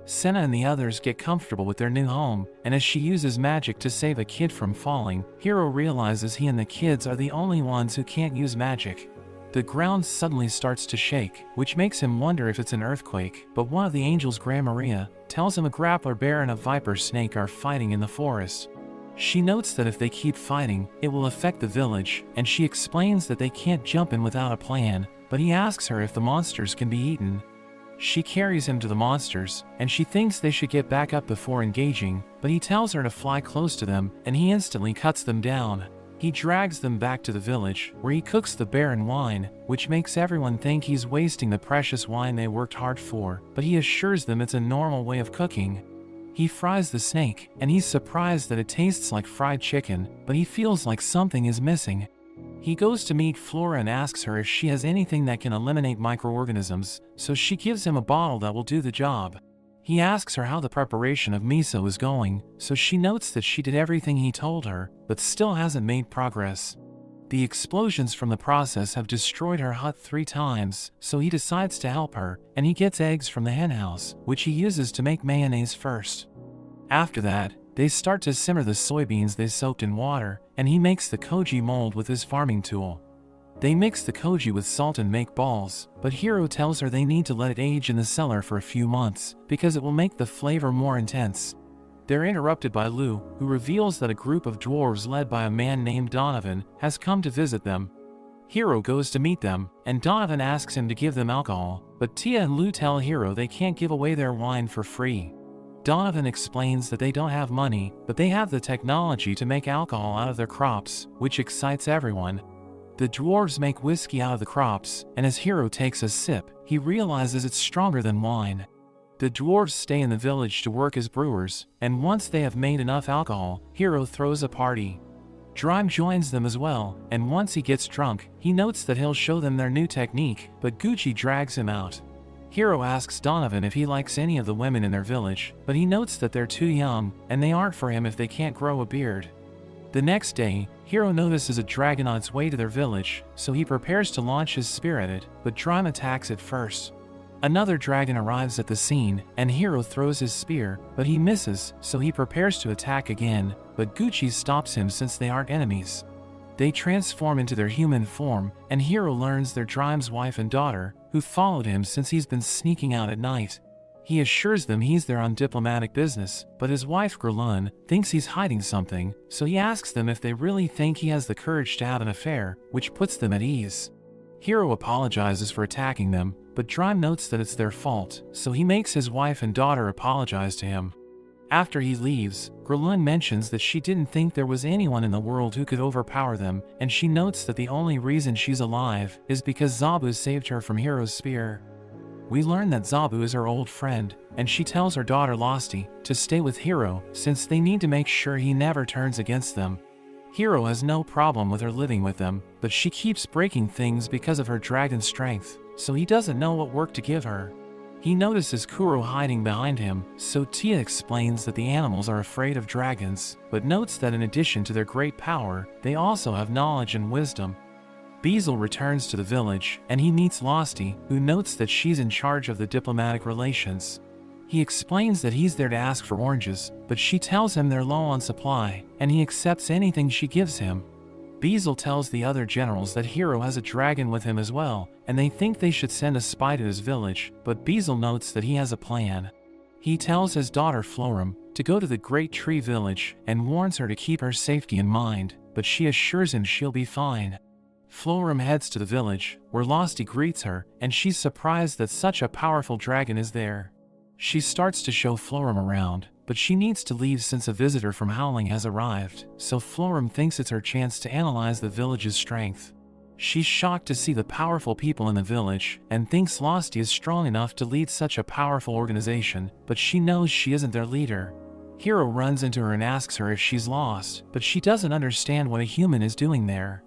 Senna and the others get comfortable with their new home, and as she uses magic to save a kid from falling, Hiro realizes he and the kids are the only ones who can't use magic. The ground suddenly starts to shake, which makes him wonder if it's an earthquake, but one of the angels, Gran Maria, tells him a grappler bear and a viper snake are fighting in the forest. She notes that if they keep fighting, it will affect the village, and she explains that they can't jump in without a plan, but he asks her if the monsters can be eaten. She carries him to the monsters, and she thinks they should get back up before engaging, but he tells her to fly close to them, and he instantly cuts them down. He drags them back to the village, where he cooks the bear in wine, which makes everyone think he's wasting the precious wine they worked hard for, but he assures them it's a normal way of cooking. He fries the snake, and he's surprised that it tastes like fried chicken, but he feels like something is missing. He goes to meet Flora and asks her if she has anything that can eliminate microorganisms, so she gives him a bottle that will do the job. He asks her how the preparation of miso is going, so she notes that she did everything he told her, but still hasn't made progress. The explosions from the process have destroyed her hut 3 times, so he decides to help her, and he gets eggs from the henhouse, which he uses to make mayonnaise first. After that, they start to simmer the soybeans they soaked in water, and he makes the koji mold with his farming tool. They mix the koji with salt and make balls, but Hiro tells her they need to let it age in the cellar for a few months, because it will make the flavor more intense. They're interrupted by Lou, who reveals that a group of dwarves led by a man named Donovan has come to visit them. Hiro goes to meet them, and Donovan asks him to give them alcohol, but Tia and Lou tell Hiro they can't give away their wine for free. Donovan explains that they don't have money, but they have the technology to make alcohol out of their crops, which excites everyone. The dwarves make whiskey out of the crops, and as Hiro takes a sip, he realizes it's stronger than wine. The dwarves stay in the village to work as brewers, and once they have made enough alcohol, Hiro throws a party. Drime joins them as well, and once he gets drunk, he notes that he'll show them their new technique, but Gucci drags him out. Hiro asks Donovan if he likes any of the women in their village, but he notes that they're too young, and they aren't for him if they can't grow a beard. The next day, Hiro notices a dragon on its way to their village, so he prepares to launch his spear at it, but Drime attacks it first. Another dragon arrives at the scene, and Hiro throws his spear, but he misses, so he prepares to attack again, but Gucci stops him since they aren't enemies. They transform into their human form, and Hiro learns they're Drime's wife and daughter, who followed him since he's been sneaking out at night. He assures them he's there on diplomatic business, but his wife Gerlun thinks he's hiding something, so he asks them if they really think he has the courage to have an affair, which puts them at ease. Hiro apologizes for attacking them, but Drime notes that it's their fault, so he makes his wife and daughter apologize to him. After he leaves, Gerlun mentions that she didn't think there was anyone in the world who could overpower them, and she notes that the only reason she's alive is because Zabu saved her from Hiro's spear. We learn that Zabu is her old friend, and she tells her daughter Losty to stay with Hiro since they need to make sure he never turns against them. Hiro has no problem with her living with them, but she keeps breaking things because of her dragon strength, so he doesn't know what work to give her. He notices Kuro hiding behind him, so Tia explains that the animals are afraid of dragons, but notes that in addition to their great power, they also have knowledge and wisdom. Beazle returns to the village, and he meets Losty, who notes that she's in charge of the diplomatic relations. He explains that he's there to ask for oranges, but she tells him they're low on supply, and he accepts anything she gives him. Beazle tells the other generals that Hiro has a dragon with him as well, and they think they should send a spy to his village, but Beazle notes that he has a plan. He tells his daughter Florim to go to the Great Tree Village and warns her to keep her safety in mind, but she assures him she'll be fine. Florim heads to the village, where Losty greets her, and she's surprised that such a powerful dragon is there. She starts to show Florim around, but she needs to leave since a visitor from Howling has arrived, so Florim thinks it's her chance to analyze the village's strength. She's shocked to see the powerful people in the village, and thinks Losty is strong enough to lead such a powerful organization, but she knows she isn't their leader. Hiro runs into her and asks her if she's lost, but she doesn't understand what a human is doing there.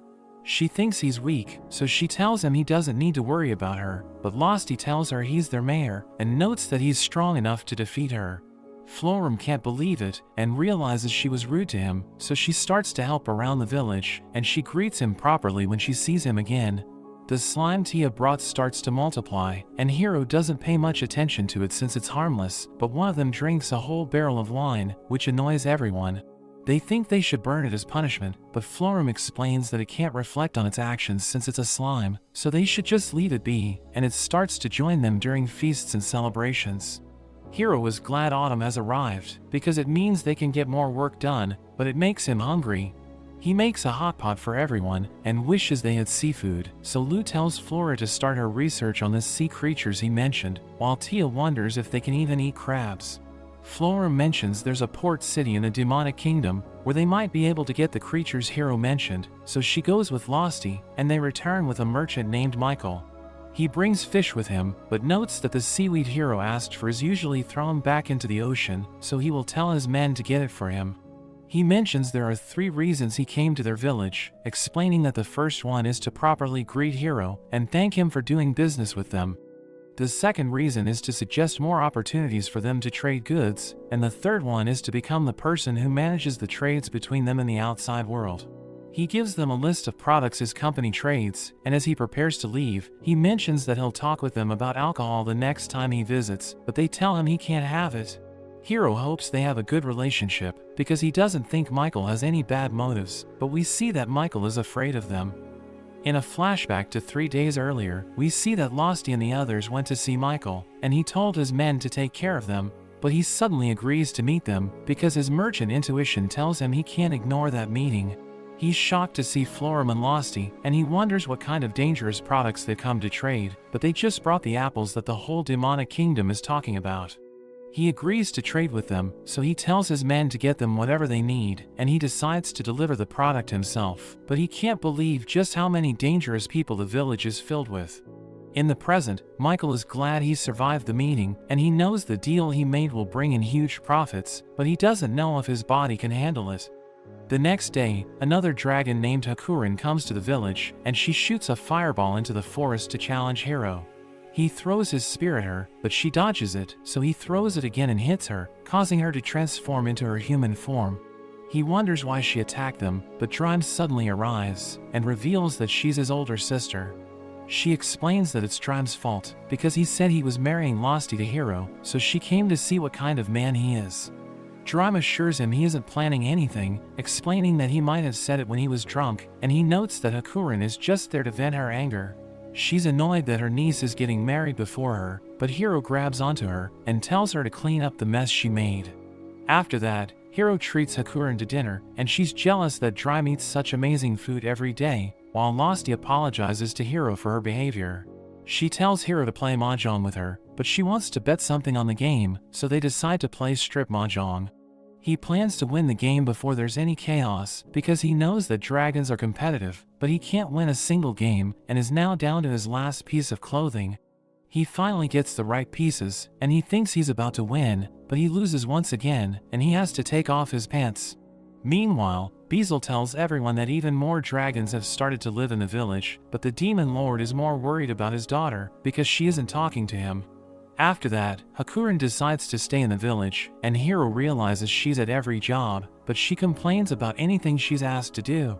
She thinks he's weak, so she tells him he doesn't need to worry about her, but Losty tells her he's their mayor, and notes that he's strong enough to defeat her. Florim can't believe it, and realizes she was rude to him, so she starts to help around the village, and she greets him properly when she sees him again. The slime Tia brought starts to multiply, and Hiro doesn't pay much attention to it since it's harmless, but one of them drinks a whole barrel of wine, which annoys everyone. They think they should burn it as punishment, but Florim explains that it can't reflect on its actions since it's a slime, so they should just leave it be, and it starts to join them during feasts and celebrations. Hiro is glad autumn has arrived, because it means they can get more work done, but it makes him hungry. He makes a hot pot for everyone, and wishes they had seafood, so Lou tells Flora to start her research on the sea creatures he mentioned, while Tia wonders if they can even eat crabs. Flora mentions there's a port city in the demonic kingdom, where they might be able to get the creatures Hiro mentioned, so she goes with Losty, and they return with a merchant named Michael. He brings fish with him, but notes that the seaweed Hiro asked for is usually thrown back into the ocean, so he will tell his men to get it for him. He mentions there are 3 reasons he came to their village, explaining that the first one is to properly greet Hiro and thank him for doing business with them. The second reason is to suggest more opportunities for them to trade goods, and the third one is to become the person who manages the trades between them and the outside world. He gives them a list of products his company trades, and as he prepares to leave, he mentions that he'll talk with them about alcohol the next time he visits, but they tell him he can't have it. Hiro hopes they have a good relationship, because he doesn't think Michael has any bad motives, but we see that Michael is afraid of them. In a flashback to 3 days earlier, we see that Losty and the others went to see Michael, and he told his men to take care of them, but he suddenly agrees to meet them, because his merchant intuition tells him he can't ignore that meeting. He's shocked to see Florum and Losty, and he wonders what kind of dangerous products they've come to trade, but they just brought the apples that the whole demonic kingdom is talking about. He agrees to trade with them, so he tells his men to get them whatever they need, and he decides to deliver the product himself, but he can't believe just how many dangerous people the village is filled with. In the present, Michael is glad he survived the meeting, and he knows the deal he made will bring in huge profits, but he doesn't know if his body can handle it. The next day, another dragon named Hakurin comes to the village, and she shoots a fireball into the forest to challenge Hiro. He throws his spear at her, but she dodges it, so he throws it again and hits her, causing her to transform into her human form. He wonders why she attacked them, but Drime suddenly arrives, and reveals that she's his older sister. She explains that it's Drime's fault, because he said he was marrying Losty to Hiro, so she came to see what kind of man he is. Drime assures him he isn't planning anything, explaining that he might have said it when he was drunk, and he notes that Hakurin is just there to vent her anger. She's annoyed that her niece is getting married before her, but Hiro grabs onto her and tells her to clean up the mess she made. After that, Hiro treats Hakurin to dinner, and she's jealous that Drime eats such amazing food every day, while Losty apologizes to Hiro for her behavior. She tells Hiro to play mahjong with her, but she wants to bet something on the game, so they decide to play strip mahjong. He plans to win the game before there's any chaos, because he knows that dragons are competitive, but he can't win a single game, and is now down to his last piece of clothing. He finally gets the right pieces, and he thinks he's about to win, but he loses once again, and he has to take off his pants. Meanwhile, Beezle tells everyone that even more dragons have started to live in the village, but the Demon Lord is more worried about his daughter, because she isn't talking to him. After that, Hakurin decides to stay in the village, and Hiro realizes she's at every job, but she complains about anything she's asked to do.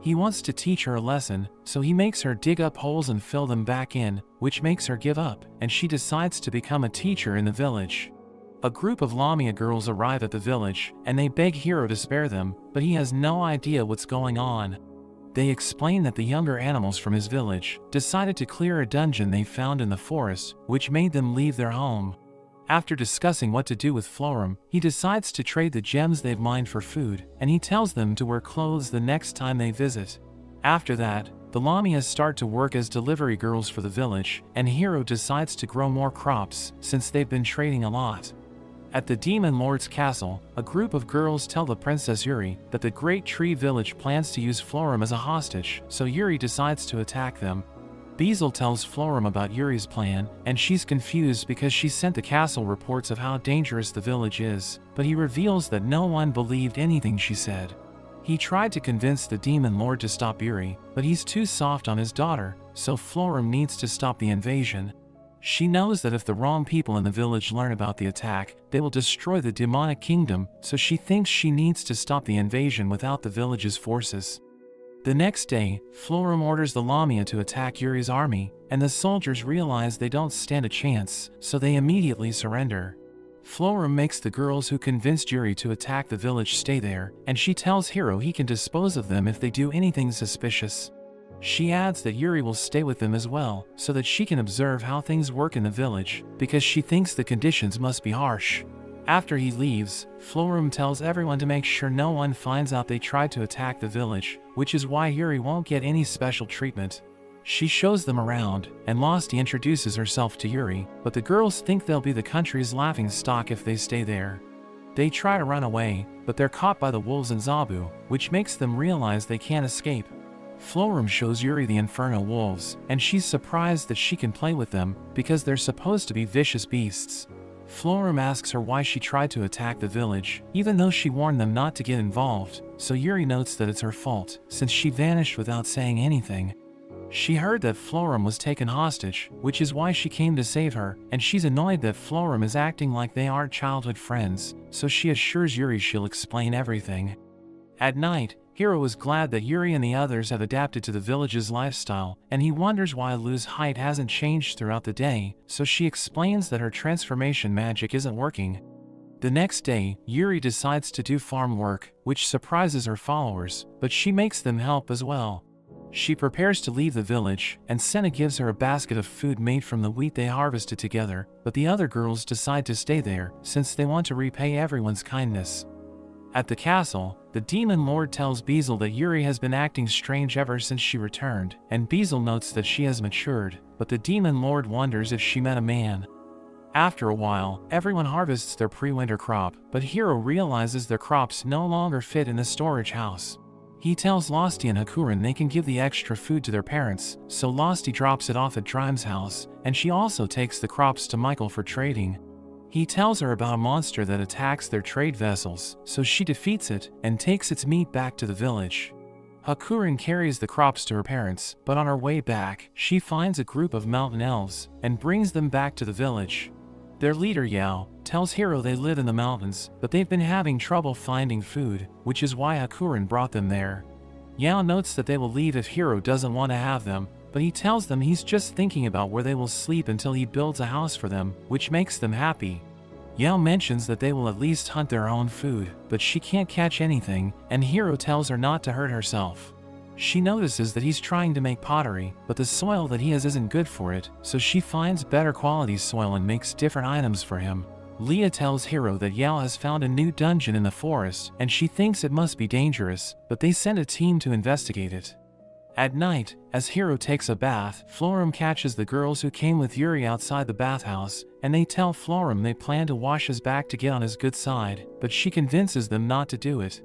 He wants to teach her a lesson, so he makes her dig up holes and fill them back in, which makes her give up, and she decides to become a teacher in the village. A group of Lamia girls arrive at the village, and they beg Hiro to spare them, but he has no idea what's going on. They explain that the younger animals from his village decided to clear a dungeon they found in the forest, which made them leave their home. After discussing what to do with Florum, he decides to trade the gems they've mined for food, and he tells them to wear clothes the next time they visit. After that, the Lamias start to work as delivery girls for the village, and Hiro decides to grow more crops, since they've been trading a lot. At the Demon Lord's castle, a group of girls tell the Princess Yuri that the Great Tree Village plans to use Florum as a hostage, so Yuri decides to attack them. Beezle tells Florum about Yuri's plan, and she's confused because she sent the castle reports of how dangerous the village is, but he reveals that no one believed anything she said. He tried to convince the Demon Lord to stop Yuri, but he's too soft on his daughter, so Florum needs to stop the invasion. She knows that if the wrong people in the village learn about the attack, they will destroy the demonic kingdom, so she thinks she needs to stop the invasion without the village's forces. The next day, Florum orders the Lamia to attack Yuri's army, and the soldiers realize they don't stand a chance, so they immediately surrender. Florum makes the girls who convinced Yuri to attack the village stay there, and she tells Hiro he can dispose of them if they do anything suspicious. She adds that Yuri will stay with them as well, so that she can observe how things work in the village, because she thinks the conditions must be harsh. After he leaves, Florum tells everyone to make sure no one finds out they tried to attack the village, which is why Yuri won't get any special treatment. She shows them around, and Losty introduces herself to Yuri, but the girls think they'll be the country's laughingstock if they stay there. They try to run away, but they're caught by the wolves and Zabu, which makes them realize they can't escape. Florum shows Yuri the Inferno wolves, and she's surprised that she can play with them, because they're supposed to be vicious beasts. Florum asks her why she tried to attack the village, even though she warned them not to get involved, so Yuri notes that it's her fault, since she vanished without saying anything. She heard that Florum was taken hostage, which is why she came to save her, and she's annoyed that Florum is acting like they aren't childhood friends, so she assures Yuri she'll explain everything. At night, Hiro is glad that Yuri and the others have adapted to the village's lifestyle, and he wonders why Lu's height hasn't changed throughout the day, so she explains that her transformation magic isn't working. The next day, Yuri decides to do farm work, which surprises her followers, but she makes them help as well. She prepares to leave the village, and Senna gives her a basket of food made from the wheat they harvested together, but the other girls decide to stay there, since they want to repay everyone's kindness. At the castle, the Demon Lord tells Beezle that Yuri has been acting strange ever since she returned, and Beezle notes that she has matured, but the Demon Lord wonders if she met a man. After a while, everyone harvests their pre-winter crop, but Hiro realizes their crops no longer fit in the storage house. He tells Losty and Hakurin they can give the extra food to their parents, so Losty drops it off at Drime's house, and she also takes the crops to Michael for trading. He tells her about a monster that attacks their trade vessels, so she defeats it and takes its meat back to the village. Hakurin carries the crops to her parents, but on her way back, she finds a group of mountain elves and brings them back to the village. Their leader Yao tells Hiro they live in the mountains, but they've been having trouble finding food, which is why Hakurin brought them there. Yao notes that they will leave if Hiro doesn't want to have them, but he tells them he's just thinking about where they will sleep until he builds a house for them, which makes them happy. Yao mentions that they will at least hunt their own food, but she can't catch anything, and Hiro tells her not to hurt herself. She notices that he's trying to make pottery, but the soil that he has isn't good for it, so she finds better quality soil and makes different items for him. Leah tells Hiro that Yao has found a new dungeon in the forest, and she thinks it must be dangerous, but they send a team to investigate it. At night, as Hiro takes a bath, Florum catches the girls who came with Yuri outside the bathhouse, and they tell Florum they plan to wash his back to get on his good side, but she convinces them not to do it.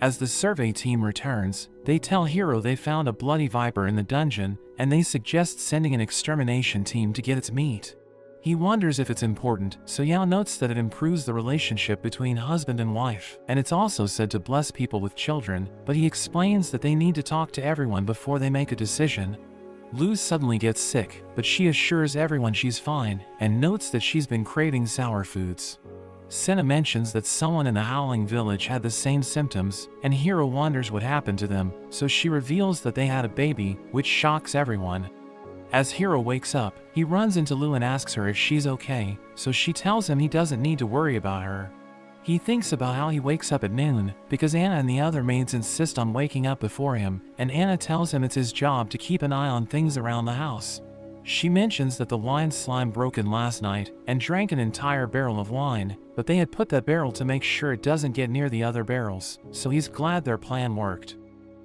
As the survey team returns, they tell Hiro they found a bloody viper in the dungeon, and they suggest sending an extermination team to get its meat. He wonders if it's important, so Yao notes that it improves the relationship between husband and wife, and it's also said to bless people with children, but he explains that they need to talk to everyone before they make a decision. Lu suddenly gets sick, but she assures everyone she's fine, and notes that she's been craving sour foods. Senna mentions that someone in the Howling Village had the same symptoms, and Hiro wonders what happened to them, so she reveals that they had a baby, which shocks everyone. As Hiro wakes up, he runs into Lu and asks her if she's okay, so she tells him he doesn't need to worry about her. He thinks about how he wakes up at noon, because Anna and the other maids insist on waking up before him, and Anna tells him it's his job to keep an eye on things around the house. She mentions that the wine slime broke in last night, and drank an entire barrel of wine, but they had put that barrel to make sure it doesn't get near the other barrels, so he's glad their plan worked.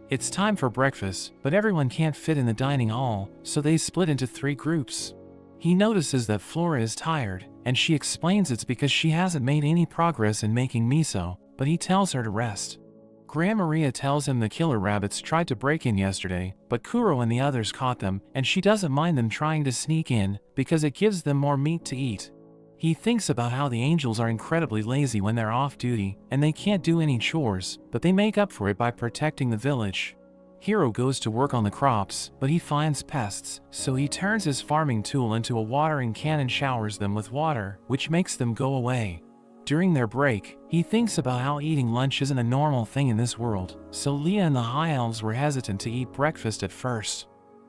It's time for breakfast, but everyone can't fit in the dining hall, so they split into 3 groups. He notices that Flora is tired, and she explains it's because she hasn't made any progress in making miso, but he tells her to rest. Gran Maria tells him the killer rabbits tried to break in yesterday, but Kuro and the others caught them, and she doesn't mind them trying to sneak in, because it gives them more meat to eat. He thinks about how the angels are incredibly lazy when they're off duty, and they can't do any chores, but they make up for it by protecting the village. Hiro goes to work on the crops, but he finds pests, so he turns his farming tool into a watering can and showers them with water, which makes them go away. During their break, he thinks about how eating lunch isn't a normal thing in this world, so Leah and the High Elves were hesitant to eat breakfast at first.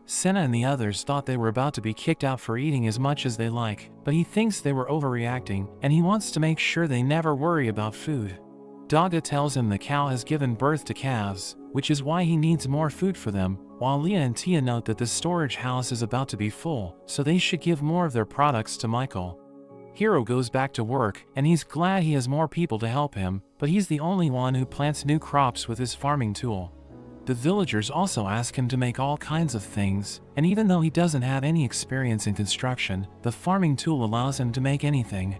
Senna and the others thought they were about to be kicked out for eating as much as they like, but he thinks they were overreacting, and he wants to make sure they never worry about food. Daga tells him the cow has given birth to calves, which is why he needs more food for them, while Leah and Tia note that the storage house is about to be full, so they should give more of their products to Michael. Hiro goes back to work, and he's glad he has more people to help him, but he's the only one who plants new crops with his farming tool. The villagers also ask him to make all kinds of things, and even though he doesn't have any experience in construction, the farming tool allows him to make anything.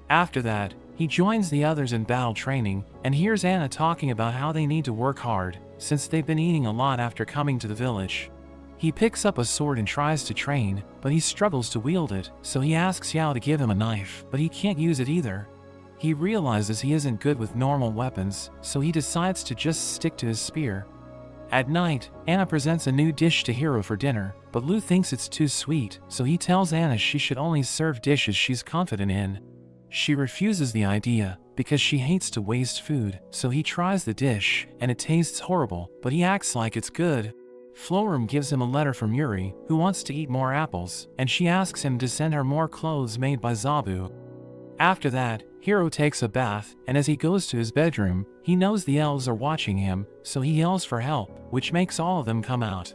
After that, he joins the others in battle training, and hears Anna talking about how they need to work hard, since they've been eating a lot after coming to the village. He picks up a sword and tries to train, but he struggles to wield it, so he asks Yao to give him a knife, but he can't use it either. He realizes he isn't good with normal weapons, so he decides to just stick to his spear. At night, Anna presents a new dish to Hiro for dinner, but Lu thinks it's too sweet, so he tells Anna she should only serve dishes she's confident in. She refuses the idea, because she hates to waste food, so he tries the dish, and it tastes horrible, but he acts like it's good. Florum gives him a letter from Yuri, who wants to eat more apples, and she asks him to send her more clothes made by Zabu. After that, Hiro takes a bath, and as he goes to his bedroom, he knows the elves are watching him, so he yells for help, which makes all of them come out.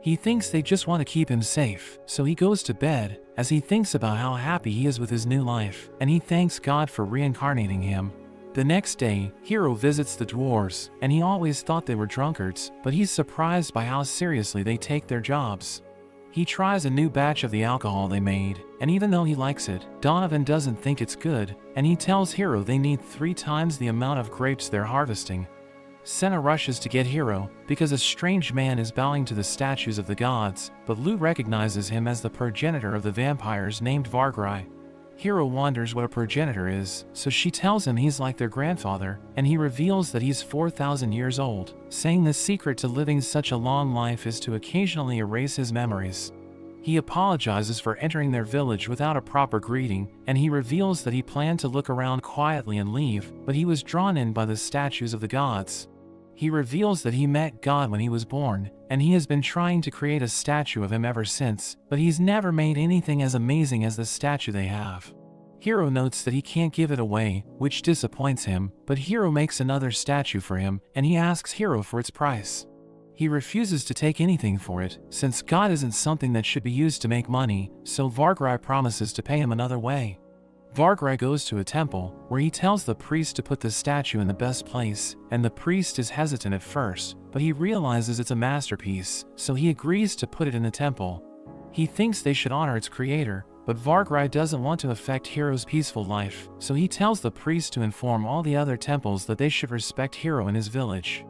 He thinks they just want to keep him safe, so he goes to bed, as he thinks about how happy he is with his new life, and he thanks God for reincarnating him. The next day, Hiro visits the dwarves, and he always thought they were drunkards, but he's surprised by how seriously they take their jobs. He tries a new batch of the alcohol they made, and even though he likes it, Donovan doesn't think it's good, and he tells Hiro they need 3 times the amount of grapes they're harvesting. Senna rushes to get Hiro, because a strange man is bowing to the statues of the gods, but Lou recognizes him as the progenitor of the vampires named Vargrai. Hiro wonders what a progenitor is, so she tells him he's like their grandfather, and he reveals that he's 4,000 years old, saying the secret to living such a long life is to occasionally erase his memories. He apologizes for entering their village without a proper greeting, and he reveals that he planned to look around quietly and leave, but he was drawn in by the statues of the gods. He reveals that he met God when he was born, and he has been trying to create a statue of him ever since, but he's never made anything as amazing as the statue they have. Hiro notes that he can't give it away, which disappoints him, but Hiro makes another statue for him, and he asks Hiro for its price. He refuses to take anything for it, since God isn't something that should be used to make money, so Vargrai promises to pay him another way. Vargrai goes to a temple, where he tells the priest to put the statue in the best place, and the priest is hesitant at first, but he realizes it's a masterpiece, so he agrees to put it in the temple. He thinks they should honor its creator, but Vargrai doesn't want to affect Hiro's peaceful life, so he tells the priest to inform all the other temples that they should respect Hiro in his village.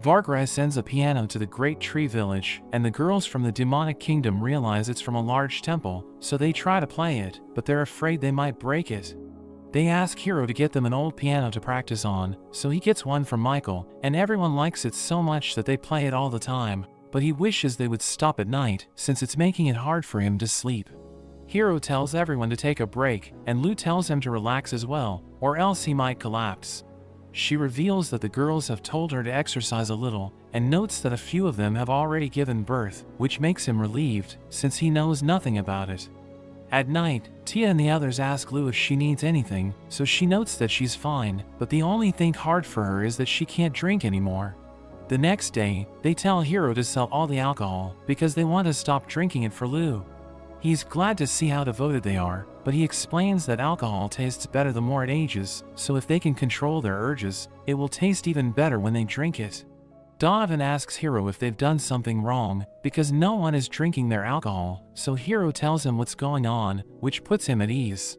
Vargrai sends a piano to the Great Tree Village, and the girls from the demonic kingdom realize it's from a large temple, so they try to play it, but they're afraid they might break it. They ask Hiro to get them an old piano to practice on, so he gets one from Michael, and everyone likes it so much that they play it all the time, but he wishes they would stop at night, since it's making it hard for him to sleep. Hiro tells everyone to take a break, and Lou tells him to relax as well, or else he might collapse. She reveals that the girls have told her to exercise a little, and notes that a few of them have already given birth, which makes him relieved, since he knows nothing about it. At night, Tia and the others ask Lou if she needs anything, so she notes that she's fine, but the only thing hard for her is that she can't drink anymore. The next day, they tell Hiro to sell all the alcohol, because they want to stop drinking it for Lou. He's glad to see how devoted they are, but he explains that alcohol tastes better the more it ages, so if they can control their urges, it will taste even better when they drink it. Donovan asks Hiro if they've done something wrong, because no one is drinking their alcohol, so Hiro tells him what's going on, which puts him at ease.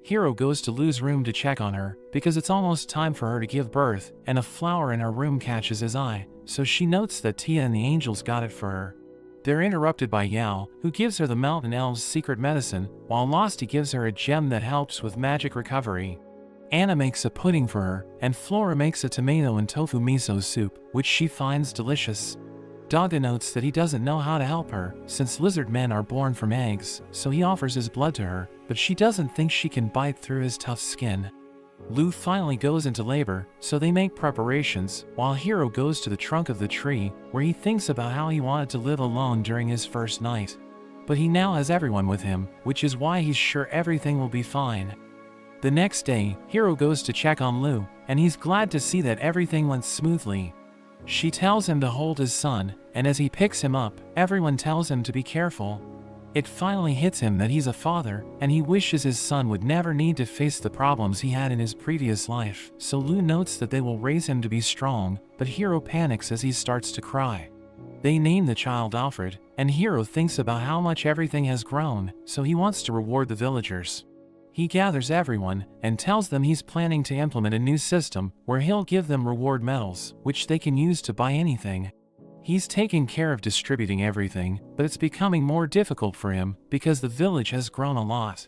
Hiro goes to Lou's room to check on her, because it's almost time for her to give birth, and a flower in her room catches his eye, so she notes that Tia and the angels got it for her. They're interrupted by Yao, who gives her the mountain elf's secret medicine, while Losty gives her a gem that helps with magic recovery. Anna makes a pudding for her, and Flora makes a tomato and tofu miso soup, which she finds delicious. Daga notes that he doesn't know how to help her, since lizard men are born from eggs, so he offers his blood to her, but she doesn't think she can bite through his tough skin. Lou finally goes into labor, so they make preparations, while Hiro goes to the trunk of the tree, where he thinks about how he wanted to live alone during his first night. But he now has everyone with him, which is why he's sure everything will be fine. The next day, Hiro goes to check on Lou, and he's glad to see that everything went smoothly. She tells him to hold his son, and as he picks him up, everyone tells him to be careful. It finally hits him that he's a father, and he wishes his son would never need to face the problems he had in his previous life, so Lou notes that they will raise him to be strong, but Hiro panics as he starts to cry. They name the child Alfred, and Hiro thinks about how much everything has grown, so he wants to reward the villagers. He gathers everyone, and tells them he's planning to implement a new system, where he'll give them reward medals, which they can use to buy anything. He's taking care of distributing everything, but it's becoming more difficult for him, because the village has grown a lot.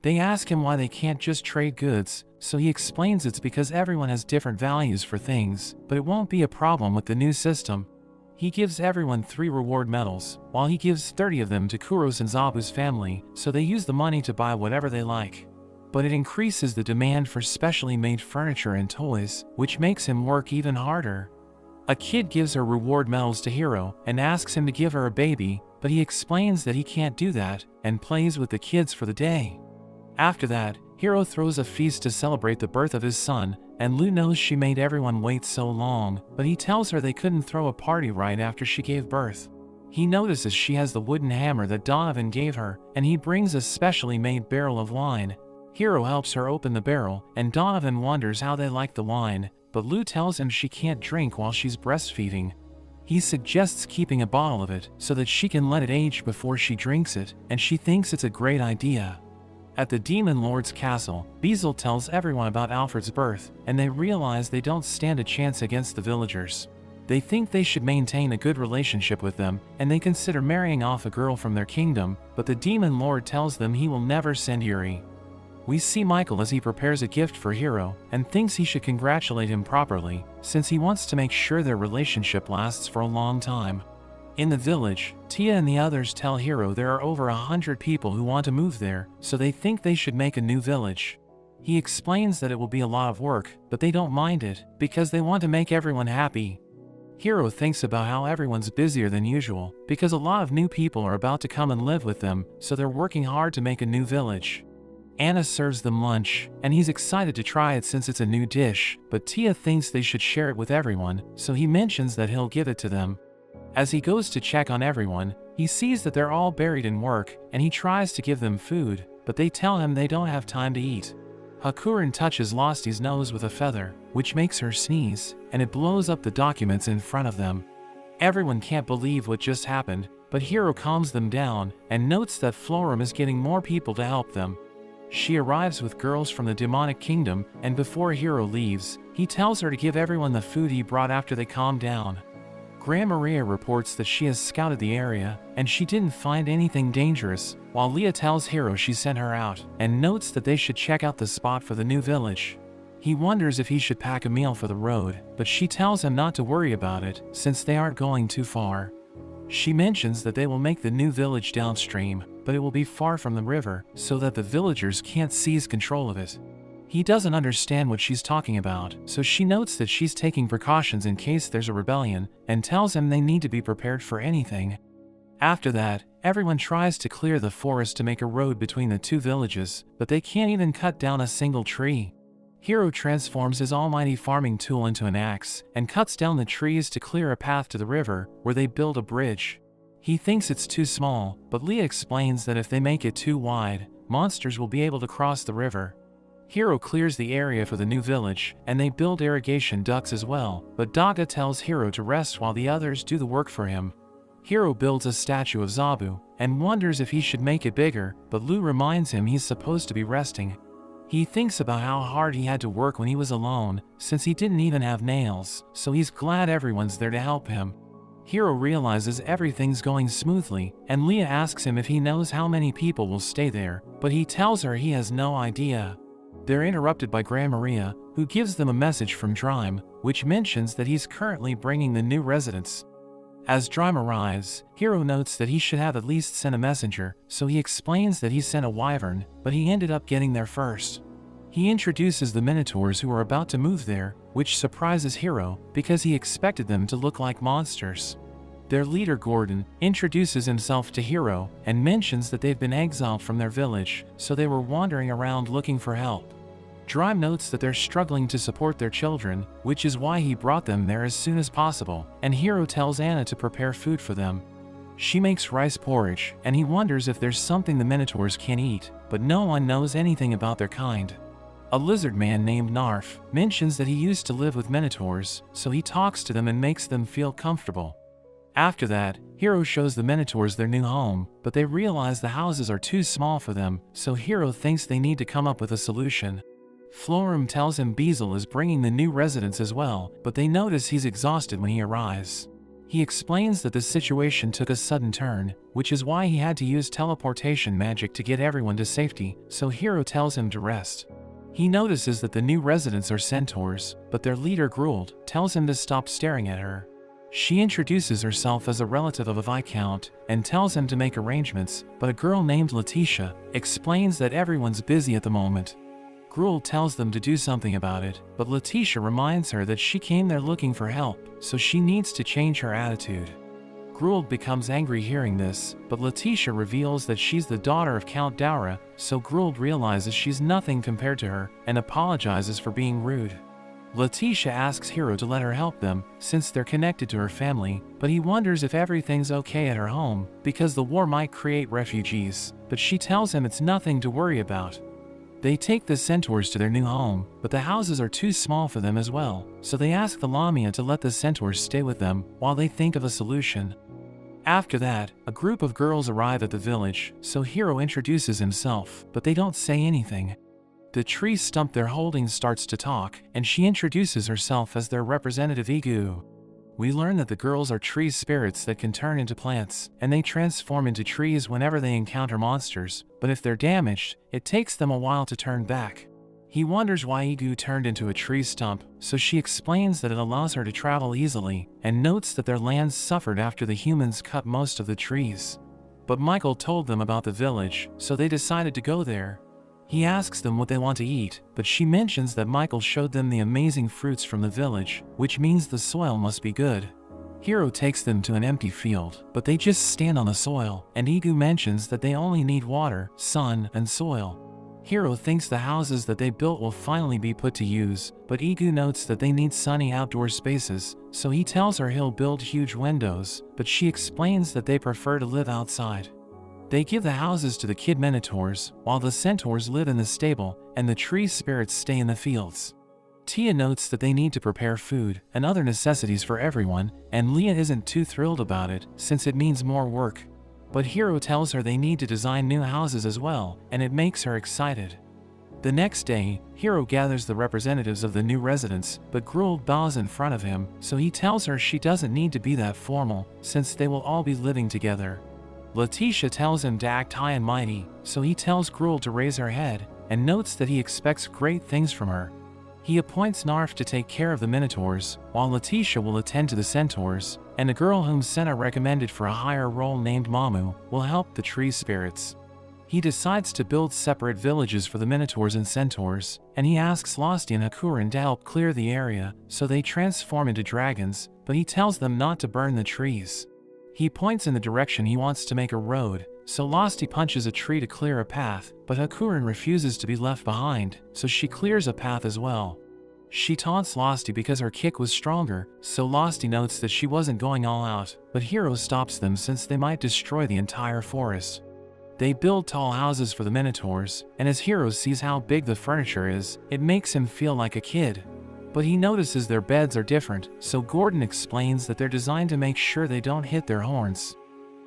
They ask him why they can't just trade goods, so he explains it's because everyone has different values for things, but it won't be a problem with the new system. He gives everyone 3 reward medals, while he gives 30 of them to Kuros and Zabu's family, so they use the money to buy whatever they like. but it increases the demand for specially made furniture and toys, which makes him work even harder. A kid gives her reward medals to Hiro and asks him to give her a baby, but he explains that he can't do that and plays with the kids for the day. After that, Hiro throws a feast to celebrate the birth of his son, and Lou knows she made everyone wait so long, but he tells her they couldn't throw a party right after she gave birth. He notices she has the wooden hammer that Donovan gave her, and he brings a specially made barrel of wine. Hiro helps her open the barrel, and Donovan wonders how they like the wine, but Lou tells him she can't drink while she's breastfeeding. He suggests keeping a bottle of it so that she can let it age before she drinks it, and she thinks it's a great idea. At the Demon Lord's castle, Basil tells everyone about Alfred's birth, and they realize they don't stand a chance against the villagers. They think they should maintain a good relationship with them, and they consider marrying off a girl from their kingdom, but the Demon Lord tells them he will never send Yuri. We see Michael as he prepares a gift for Hiro, and thinks he should congratulate him properly, since he wants to make sure their relationship lasts for a long time. In the village, Tia and the others tell Hiro there are over 100 people who want to move there, so they think they should make a new village. He explains that it will be a lot of work, but they don't mind it, because they want to make everyone happy. Hiro thinks about how everyone's busier than usual, because a lot of new people are about to come and live with them, so they're working hard to make a new village. Anna serves them lunch, and he's excited to try it since it's a new dish, but Tia thinks they should share it with everyone, so he mentions that he'll give it to them. As he goes to check on everyone, he sees that they're all buried in work, and he tries to give them food, but they tell him they don't have time to eat. Hakurin touches Losty's nose with a feather, which makes her sneeze, and it blows up the documents in front of them. Everyone can't believe what just happened, but Hiro calms them down, and notes that Florum is getting more people to help them. She arrives with girls from the demonic kingdom, and before Hiro leaves, he tells her to give everyone the food he brought after they calm down. Gran Maria reports that she has scouted the area, and she didn't find anything dangerous, while Leah tells Hiro she sent her out, and notes that they should check out the spot for the new village. He wonders if he should pack a meal for the road, but she tells him not to worry about it, since they aren't going too far. She mentions that they will make the new village downstream, but it will be far from the river, so that the villagers can't seize control of it. He doesn't understand what she's talking about, so she notes that she's taking precautions in case there's a rebellion, and tells him they need to be prepared for anything. After that, everyone tries to clear the forest to make a road between the two villages, but they can't even cut down a single tree. Hiro transforms his almighty farming tool into an axe, and cuts down the trees to clear a path to the river, where they build a bridge. He thinks it's too small, but Leah explains that if they make it too wide, monsters will be able to cross the river. Hiro clears the area for the new village, and they build irrigation ducts as well, but Daga tells Hiro to rest while the others do the work for him. Hiro builds a statue of Zabu, and wonders if he should make it bigger, but Lou reminds him he's supposed to be resting. He thinks about how hard he had to work when he was alone, since he didn't even have nails, so he's glad everyone's there to help him. Hiro realizes everything's going smoothly, and Leah asks him if he knows how many people will stay there, but he tells her he has no idea. They're interrupted by Gran Maria, who gives them a message from Drime, which mentions that he's currently bringing the new residents. As Drime arrives, Hiro notes that he should have at least sent a messenger, so he explains that he sent a wyvern, but he ended up getting there first. He introduces the Minotaurs who are about to move there, which surprises Hiro, because he expected them to look like monsters. Their leader Gordon introduces himself to Hiro, and mentions that they've been exiled from their village, so they were wandering around looking for help. Drime notes that they're struggling to support their children, which is why he brought them there as soon as possible, and Hiro tells Anna to prepare food for them. She makes rice porridge, and he wonders if there's something the Minotaurs can eat, but no one knows anything about their kind. A lizard man named Narf mentions that he used to live with Minotaurs, so he talks to them and makes them feel comfortable. After that, Hiro shows the Minotaurs their new home, but they realize the houses are too small for them, so Hiro thinks they need to come up with a solution. Florum tells him Basil is bringing the new residents as well, but they notice he's exhausted when he arrives. He explains that the situation took a sudden turn, which is why he had to use teleportation magic to get everyone to safety, so Hiro tells him to rest. He notices that the new residents are centaurs, but their leader Gruld tells him to stop staring at her. She introduces herself as a relative of a viscount and tells him to make arrangements, but a girl named Letitia explains that everyone's busy at the moment. Gruel tells them to do something about it, but Letitia reminds her that she came there looking for help, so she needs to change her attitude. Gruel becomes angry hearing this, but Letitia reveals that she's the daughter of Count Daura, so Gruel realizes she's nothing compared to her and apologizes for being rude. Letitia asks Hero to let her help them, since they're connected to her family, but he wonders if everything's okay at her home, because the war might create refugees, but she tells him it's nothing to worry about. They take the centaurs to their new home, but the houses are too small for them as well, so they ask the Lamia to let the centaurs stay with them while they think of a solution. After that, a group of girls arrive at the village, so Hero introduces himself, but they don't say anything. The tree stump they're holding starts to talk, and she introduces herself as their representative Igu. We learn that the girls are tree spirits that can turn into plants, and they transform into trees whenever they encounter monsters, but if they're damaged, it takes them a while to turn back. He wonders why Igu turned into a tree stump, so she explains that it allows her to travel easily, and notes that their lands suffered after the humans cut most of the trees. But Michael told them about the village, so they decided to go there. He asks them what they want to eat, but she mentions that Michael showed them the amazing fruits from the village, which means the soil must be good. Hero takes them to an empty field, but they just stand on the soil, and Igu mentions that they only need water, sun, and soil. Hero thinks the houses that they built will finally be put to use, but Igu notes that they need sunny outdoor spaces, so he tells her he'll build huge windows, but she explains that they prefer to live outside. They give the houses to the kid minotaurs, while the centaurs live in the stable, and the tree spirits stay in the fields. Tia notes that they need to prepare food and other necessities for everyone, and Leah isn't too thrilled about it, since it means more work. But Hero tells her they need to design new houses as well, and it makes her excited. The next day, Hero gathers the representatives of the new residents, but Gruel bows in front of him, so he tells her she doesn't need to be that formal, since they will all be living together. Letitia tells him to act high and mighty, so he tells Gruel to raise her head, and notes that he expects great things from her. He appoints Narf to take care of the Minotaurs, while Letitia will attend to the Centaurs, and a girl whom Senna recommended for a higher role named Mamu will help the tree spirits. He decides to build separate villages for the Minotaurs and Centaurs, and he asks Losty and Hakurin to help clear the area so they transform into dragons, but he tells them not to burn the trees. He points in the direction he wants to make a road, so Losty punches a tree to clear a path, but Hakurin refuses to be left behind, so she clears a path as well. She taunts Losty because her kick was stronger, so Losty notes that she wasn't going all out, but Hero stops them since they might destroy the entire forest. They build tall houses for the Minotaurs, and as Hero sees how big the furniture is, it makes him feel like a kid. But he notices their beds are different, so Gordon explains that they're designed to make sure they don't hit their horns.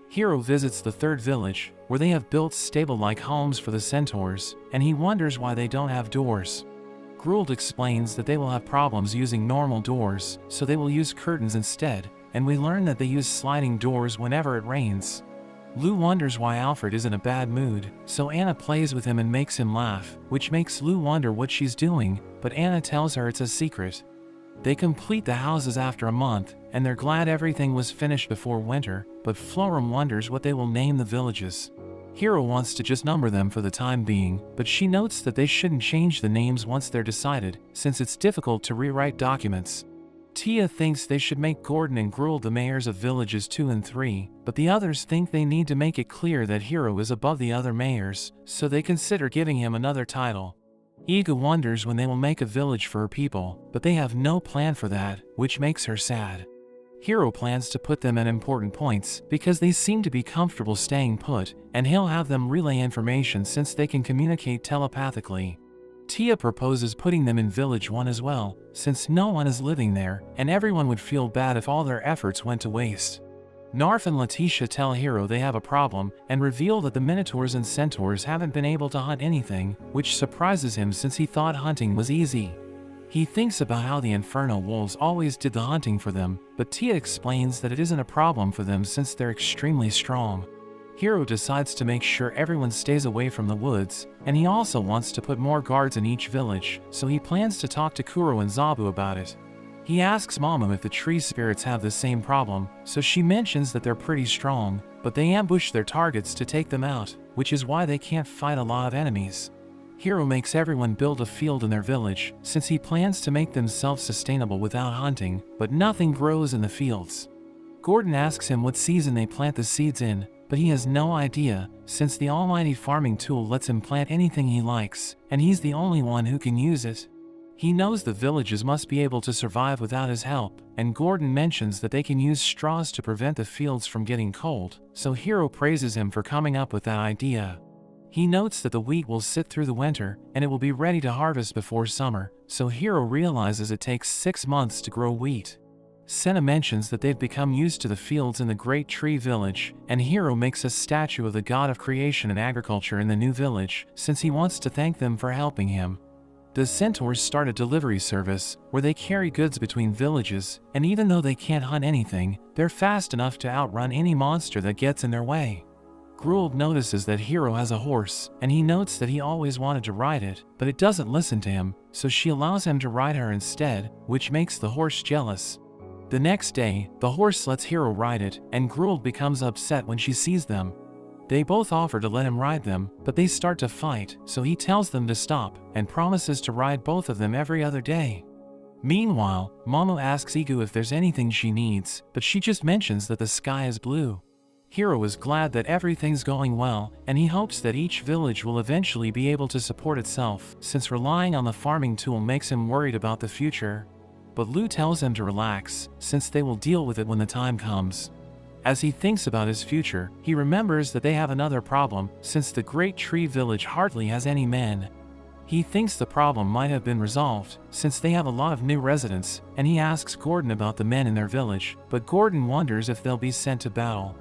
Hero visits the third village, where they have built stable-like homes for the centaurs, and he wonders why they don't have doors. Gruel explains that they will have problems using normal doors, so they will use curtains instead, and we learn that they use sliding doors whenever it rains. Lou wonders why Alfred is in a bad mood, so Anna plays with him and makes him laugh, which makes Lou wonder what she's doing, but Anna tells her it's a secret. They complete the houses after a month, and they're glad everything was finished before winter, but Florum wonders what they will name the villages. Hero wants to just number them for the time being, but she notes that they shouldn't change the names once they're decided, since it's difficult to rewrite documents. Tia thinks they should make Gordon and Gruel the mayors of villages 2 and 3, but the others think they need to make it clear that Hero is above the other mayors, so they consider giving him another title. Iga wonders when they will make a village for her people, but they have no plan for that, which makes her sad. Hero plans to put them at important points because they seem to be comfortable staying put, and he'll have them relay information since they can communicate telepathically. Tia proposes putting them in Village 1 as well, since no one is living there, and everyone would feel bad if all their efforts went to waste. Narf and Letitia tell Hero they have a problem, and reveal that the Minotaurs and Centaurs haven't been able to hunt anything, which surprises him since he thought hunting was easy. He thinks about how the Inferno Wolves always did the hunting for them, but Tia explains that it isn't a problem for them since they're extremely strong. Hero decides to make sure everyone stays away from the woods, and he also wants to put more guards in each village, so he plans to talk to Kuro and Zabu about it. He asks Mamu if the tree spirits have the same problem, so she mentions that they're pretty strong, but they ambush their targets to take them out, which is why they can't fight a lot of enemies. Hiro makes everyone build a field in their village, since he plans to make them self-sustainable without hunting, but nothing grows in the fields. Gordon asks him what season they plant the seeds in, but he has no idea, since the almighty farming tool lets him plant anything he likes, and he's the only one who can use it. He knows the villages must be able to survive without his help, and Gordon mentions that they can use straws to prevent the fields from getting cold, so Hiro praises him for coming up with that idea. He notes that the wheat will sit through the winter, and it will be ready to harvest before summer, so Hiro realizes it takes 6 months to grow wheat. Senna mentions that they've become used to the fields in the Great Tree Village, and Hiro makes a statue of the god of creation and agriculture in the new village, since he wants to thank them for helping him. The centaurs start a delivery service, where they carry goods between villages, and even though they can't hunt anything, they're fast enough to outrun any monster that gets in their way. Gruld notices that Hiro has a horse, and he notes that he always wanted to ride it, but it doesn't listen to him, so she allows him to ride her instead, which makes the horse jealous. The next day, the horse lets Hiro ride it, and Gruld becomes upset when she sees them. They both offer to let him ride them, but they start to fight, so he tells them to stop, and promises to ride both of them every other day. Meanwhile, Mamu asks Igu if there's anything she needs, but she just mentions that the sky is blue. Hiro is glad that everything's going well, and he hopes that each village will eventually be able to support itself, since relying on the farming tool makes him worried about the future. But Lu tells him to relax, since they will deal with it when the time comes. As he thinks about his future, he remembers that they have another problem, since the Great Tree Village hardly has any men. He thinks the problem might have been resolved, since they have a lot of new residents, and he asks Gordon about the men in their village, but Gordon wonders if they'll be sent to battle.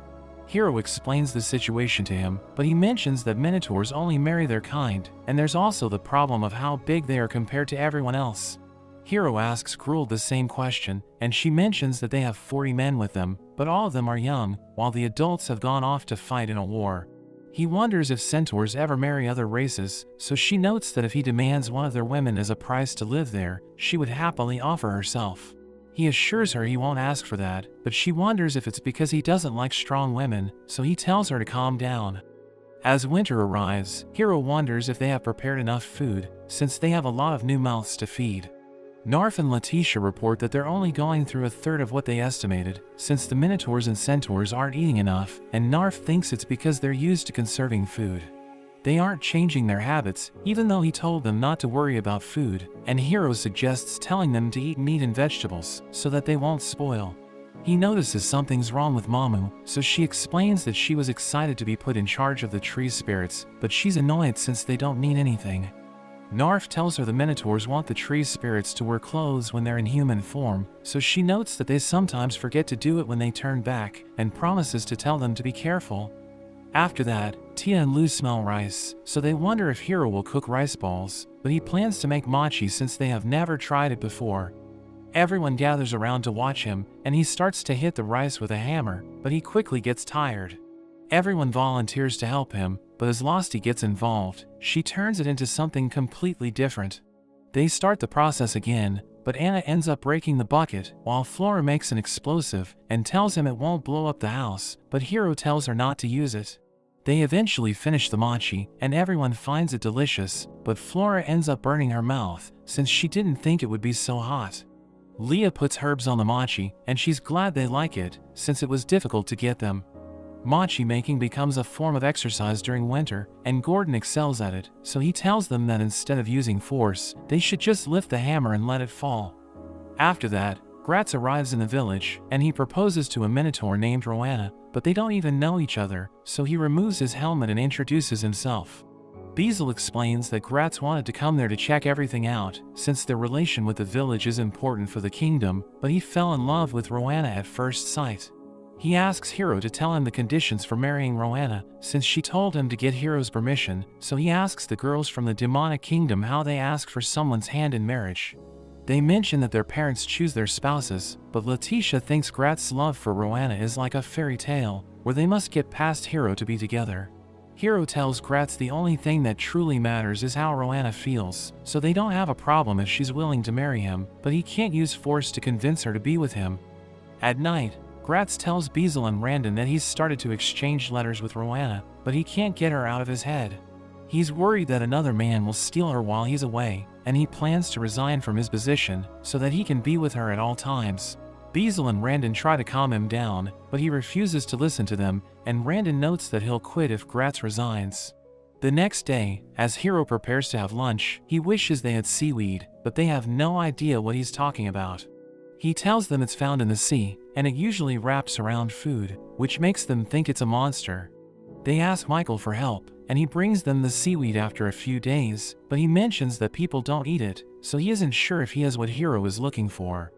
Hiro explains the situation to him, but he mentions that minotaurs only marry their kind, and there's also the problem of how big they are compared to everyone else. Hiro asks Gruld the same question, and she mentions that they have 40 men with them, but all of them are young, while the adults have gone off to fight in a war. He wonders if centaurs ever marry other races, so she notes that if he demands one of their women as a price to live there, she would happily offer herself. He assures her he won't ask for that, but she wonders if it's because he doesn't like strong women, so he tells her to calm down. As winter arrives, Hiro wonders if they have prepared enough food, since they have a lot of new mouths to feed. Narf and Letitia report that they're only going through a third of what they estimated, since the minotaurs and centaurs aren't eating enough, and Narf thinks it's because they're used to conserving food. They aren't changing their habits, even though he told them not to worry about food, and Hiro suggests telling them to eat meat and vegetables, so that they won't spoil. He notices something's wrong with Mamu, so she explains that she was excited to be put in charge of the tree spirits, but she's annoyed since they don't mean anything. Narf tells her the minotaurs want the tree spirits to wear clothes when they're in human form, so she notes that they sometimes forget to do it when they turn back, and promises to tell them to be careful. After that, Tia and Lu smell rice, so they wonder if Hiro will cook rice balls, but he plans to make mochi since they have never tried it before. Everyone gathers around to watch him, and he starts to hit the rice with a hammer, but he quickly gets tired. Everyone volunteers to help him, but as Losty gets involved, she turns it into something completely different. They start the process again, but Anna ends up breaking the bucket, while Flora makes an explosive and tells him it won't blow up the house, but Hiro tells her not to use it. They eventually finish the mochi, and everyone finds it delicious, but Flora ends up burning her mouth, since she didn't think it would be so hot. Leah puts herbs on the mochi, and she's glad they like it, since it was difficult to get them. Mochi making becomes a form of exercise during winter, and Gordon excels at it, so he tells them that instead of using force, they should just lift the hammer and let it fall. After that, Gratz arrives in the village, and he proposes to a minotaur named Roanna, but they don't even know each other, so he removes his helmet and introduces himself. Beazle explains that Gratz wanted to come there to check everything out, since their relation with the village is important for the kingdom, but he fell in love with Roanna at first sight. He asks Hiro to tell him the conditions for marrying Roanna, since she told him to get Hiro's permission, so he asks the girls from the demonic kingdom how they ask for someone's hand in marriage. They mention that their parents choose their spouses, but Letitia thinks Gratz's love for Roanna is like a fairy tale, where they must get past Hiro to be together. Hero tells Gratz the only thing that truly matters is how Roanna feels, so they don't have a problem if she's willing to marry him, but he can't use force to convince her to be with him. At night, Gratz tells Beazle and Randon that he's started to exchange letters with Roanna, but he can't get her out of his head. He's worried that another man will steal her while he's away, and he plans to resign from his position so that he can be with her at all times. Beazle and Randon try to calm him down, but he refuses to listen to them, and Randon notes that he'll quit if Gratz resigns. The next day, as Hero prepares to have lunch, he wishes they had seaweed, but they have no idea what he's talking about. He tells them it's found in the sea, and it usually wraps around food, which makes them think it's a monster. They ask Michael for help, and he brings them the seaweed after a few days, but he mentions that people don't eat it, so he isn't sure if he has what Hero is looking for.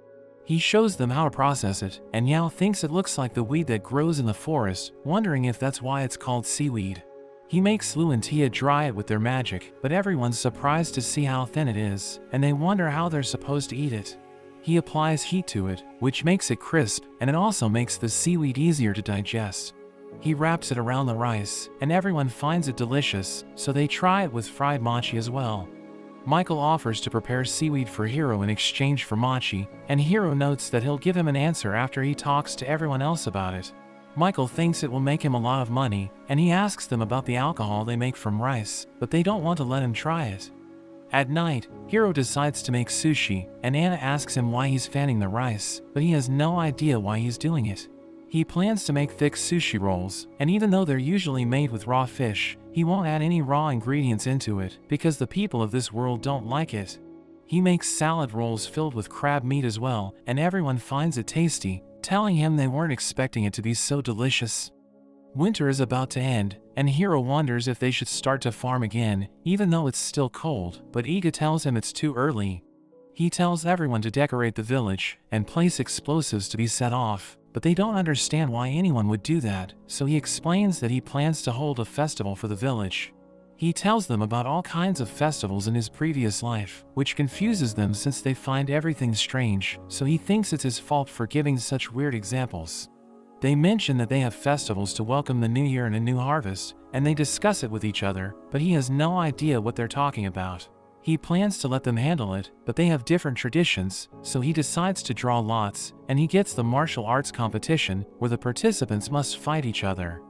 He shows them how to process it, and Yao thinks it looks like the weed that grows in the forest, wondering if that's why it's called seaweed. He makes Lu and Tia dry it with their magic, but everyone's surprised to see how thin it is, and they wonder how they're supposed to eat it. He applies heat to it, which makes it crisp, and it also makes the seaweed easier to digest. He wraps it around the rice, and everyone finds it delicious, so they try it with fried mochi as well. Michael offers to prepare seaweed for Hero in exchange for mochi, and Hero notes that he'll give him an answer after he talks to everyone else about it. Michael thinks it will make him a lot of money, and he asks them about the alcohol they make from rice, but they don't want to let him try it. At night, Hero decides to make sushi, and Anna asks him why he's fanning the rice, but he has no idea why he's doing it. He plans to make thick sushi rolls, and even though they're usually made with raw fish, he won't add any raw ingredients into it because the people of this world don't like it. He makes salad rolls filled with crab meat as well, and everyone finds it tasty, telling him they weren't expecting it to be so delicious. Winter is about to end, and Hero wonders if they should start to farm again, even though it's still cold, but Iga tells him it's too early. He tells everyone to decorate the village and place explosives to be set off, but they don't understand why anyone would do that, so he explains that he plans to hold a festival for the village. He tells them about all kinds of festivals in his previous life, which confuses them since they find everything strange, so he thinks it's his fault for giving such weird examples. They mention that they have festivals to welcome the new year and a new harvest, and they discuss it with each other, but he has no idea what they're talking about. He plans to let them handle it, but they have different traditions, so he decides to draw lots, and he gets the martial arts competition where the participants must fight each other.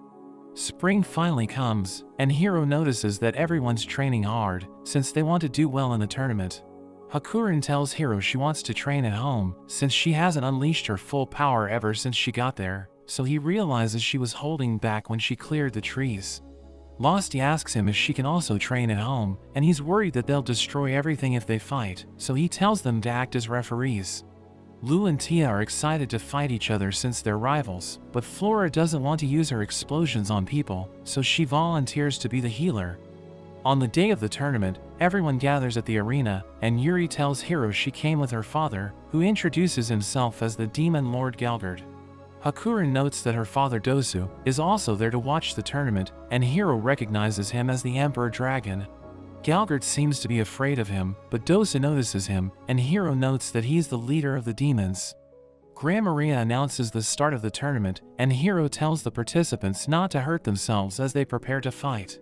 Spring finally comes, and Hero notices that everyone's training hard, since they want to do well in the tournament. Hakurin tells Hero she wants to train at home, since she hasn't unleashed her full power ever since she got there, so he realizes she was holding back when she cleared the trees. Losty asks him if she can also train at home, and he's worried that they'll destroy everything if they fight, so he tells them to act as referees. Lu and Tia are excited to fight each other since they're rivals, but Flora doesn't want to use her explosions on people, so she volunteers to be the healer. On the day of the tournament, everyone gathers at the arena, and Yuri tells Hero she came with her father, who introduces himself as the Demon Lord Galgard. Hakurin notes that her father Dosu is also there to watch the tournament, and Hero recognizes him as the Emperor Dragon. Galgard seems to be afraid of him, but Dosu notices him, and Hero notes that he's the leader of the demons. Gran Maria announces the start of the tournament, and Hero tells the participants not to hurt themselves as they prepare to fight.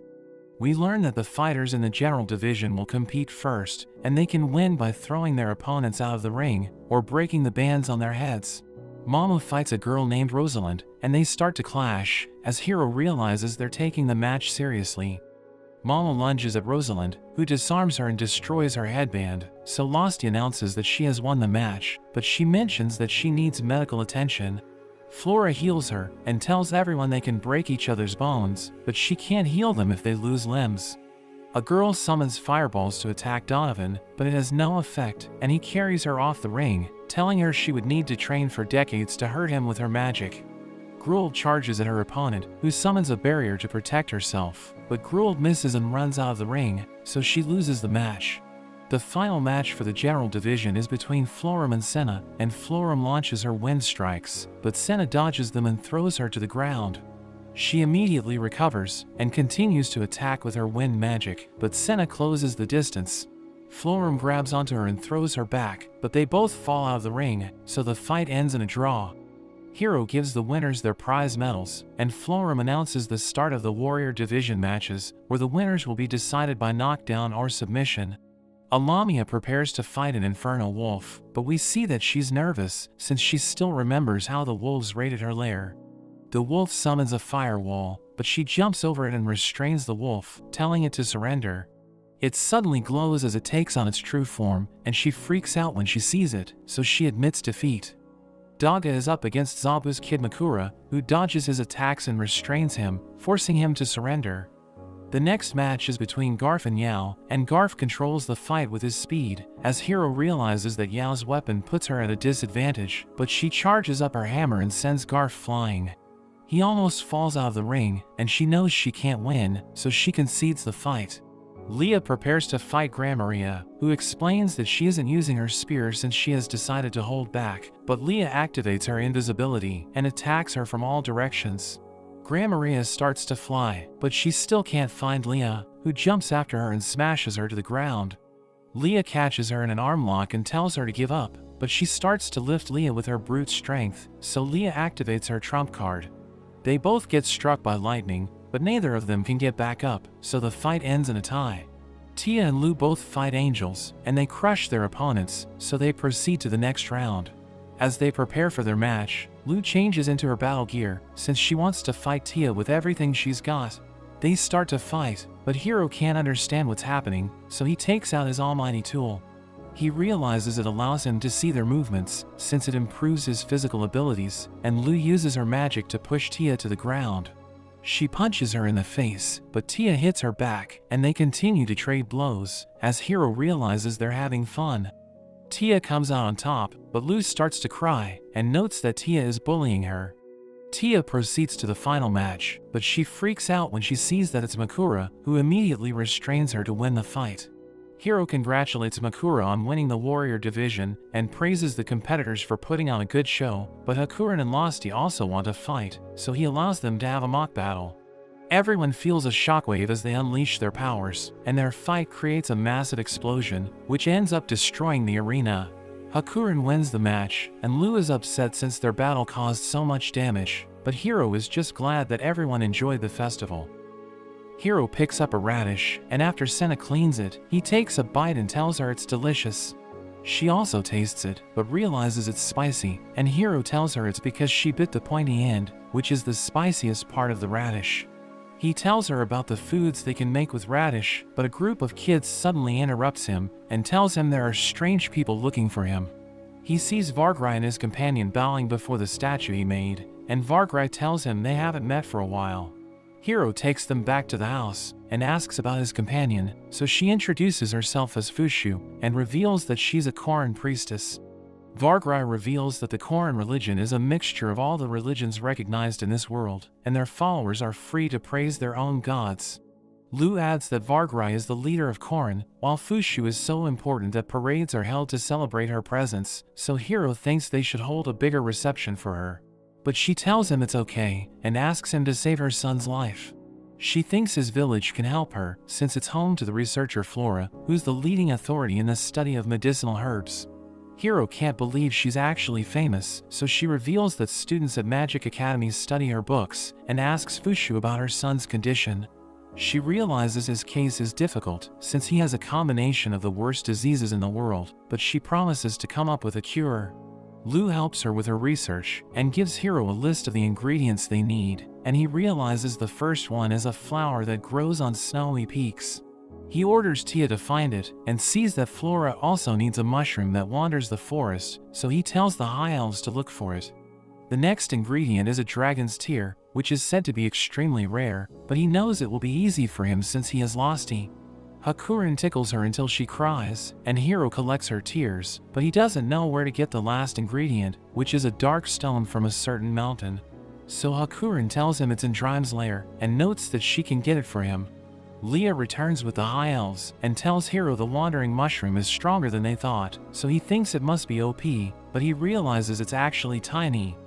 We learn that the fighters in the general division will compete first, and they can win by throwing their opponents out of the ring, or breaking the bands on their heads. Mama fights a girl named Rosalind, and they start to clash, as Hero realizes they're taking the match seriously. Mama lunges at Rosalind, who disarms her and destroys her headband, so Losty announces that she has won the match, but she mentions that she needs medical attention. Flora heals her, and tells everyone they can break each other's bones, but she can't heal them if they lose limbs. A girl summons fireballs to attack Donovan, but it has no effect, and he carries her off the ring, telling her she would need to train for decades to hurt him with her magic. Gruel charges at her opponent, who summons a barrier to protect herself, but Gruel misses and runs out of the ring, so she loses the match. The final match for the general division is between Floram and Senna, and Floram launches her wind strikes, but Senna dodges them and throws her to the ground. She immediately recovers, and continues to attack with her wind magic, but Senna closes the distance. Floram grabs onto her and throws her back, but they both fall out of the ring, so the fight ends in a draw. Hero gives the winners their prize medals, and Florum announces the start of the Warrior Division matches, where the winners will be decided by knockdown or submission. Lamia prepares to fight an Inferno Wolf, but we see that she's nervous since she still remembers how the wolves raided her lair. The wolf summons a firewall, but she jumps over it and restrains the wolf, telling it to surrender. It suddenly glows as it takes on its true form, and she freaks out when she sees it, so she admits defeat. Daga is up against Zabu's kid Makura, who dodges his attacks and restrains him, forcing him to surrender. The next match is between Garf and Yao, and Garf controls the fight with his speed, as Hero realizes that Yao's weapon puts her at a disadvantage, but she charges up her hammer and sends Garf flying. He almost falls out of the ring, and she knows she can't win, so she concedes the fight. Leah prepares to fight Gran Maria, who explains that she isn't using her spear since she has decided to hold back, but Leah activates her invisibility and attacks her from all directions. Gran Maria starts to fly, but she still can't find Leah, who jumps after her and smashes her to the ground. Leah catches her in an arm lock and tells her to give up, but she starts to lift Leah with her brute strength, so Leah activates her trump card. They both get struck by lightning, but neither of them can get back up, so the fight ends in a tie. Tia and Lu both fight angels, and they crush their opponents, so they proceed to the next round. As they prepare for their match, Lu changes into her battle gear, since she wants to fight Tia with everything she's got. They start to fight, but Hero can't understand what's happening, so he takes out his almighty tool. He realizes it allows him to see their movements, since it improves his physical abilities, and Lu uses her magic to push Tia to the ground. She punches her in the face, but Tia hits her back, and they continue to trade blows, as Hero realizes they're having fun. Tia comes out on top, but Lu starts to cry, and notes that Tia is bullying her. Tia proceeds to the final match, but she freaks out when she sees that it's Makura, who immediately restrains her to win the fight. Hero congratulates Makura on winning the Warrior Division, and praises the competitors for putting on a good show, but Hakurin and Losty also want to fight, so he allows them to have a mock battle. Everyone feels a shockwave as they unleash their powers, and their fight creates a massive explosion, which ends up destroying the arena. Hakurin wins the match, and Lu is upset since their battle caused so much damage, but Hero is just glad that everyone enjoyed the festival. Hero picks up a radish, and after Senna cleans it, he takes a bite and tells her it's delicious. She also tastes it, but realizes it's spicy, and Hero tells her it's because she bit the pointy end, which is the spiciest part of the radish. He tells her about the foods they can make with radish, but a group of kids suddenly interrupts him, and tells him there are strange people looking for him. He sees Vargrai and his companion bowing before the statue he made, and Vargrai tells him they haven't met for a while. Hero takes them back to the house, and asks about his companion, so she introduces herself as Fushu, and reveals that she's a Koran priestess. Vargrai reveals that the Koran religion is a mixture of all the religions recognized in this world, and their followers are free to praise their own gods. Lu adds that Vargrai is the leader of Koran, while Fushu is so important that parades are held to celebrate her presence, so Hero thinks they should hold a bigger reception for her. But she tells him it's okay, and asks him to save her son's life. She thinks his village can help her, since it's home to the researcher Flora, who's the leading authority in the study of medicinal herbs. Hero can't believe she's actually famous, so she reveals that students at Magic Academies study her books, and asks Fushu about her son's condition. She realizes his case is difficult, since he has a combination of the worst diseases in the world, but she promises to come up with a cure. Lu helps her with her research, and gives Hero a list of the ingredients they need, and he realizes the first one is a flower that grows on snowy peaks. He orders Tia to find it, and sees that Flora also needs a mushroom that wanders the forest, so he tells the High Elves to look for it. The next ingredient is a dragon's tear, which is said to be extremely rare, but he knows it will be easy for him since he has Losty. Hakurin tickles her until she cries, and Hero collects her tears, but he doesn't know where to get the last ingredient, which is a dark stone from a certain mountain. So Hakurin tells him it's in Drime's lair, and notes that she can get it for him. Leah returns with the High Elves, and tells Hero the wandering mushroom is stronger than they thought, so he thinks it must be OP, but he realizes it's actually tiny.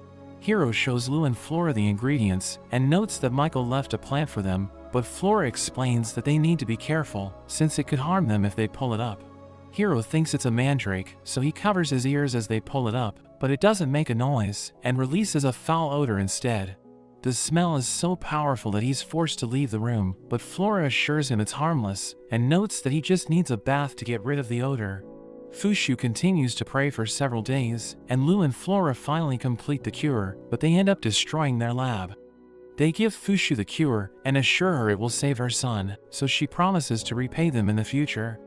Hero shows Lu and Flora the ingredients, and notes that Michael left a plant for them, but Flora explains that they need to be careful, since it could harm them if they pull it up. Hero thinks it's a mandrake, so he covers his ears as they pull it up, but it doesn't make a noise and releases a foul odor instead. The smell is so powerful that he's forced to leave the room, but Flora assures him it's harmless and notes that he just needs a bath to get rid of the odor. Fushu continues to pray for several days, and Lu and Flora finally complete the cure, but they end up destroying their lab. They give Fushu the cure and assure her it will save her son, so she promises to repay them in the future.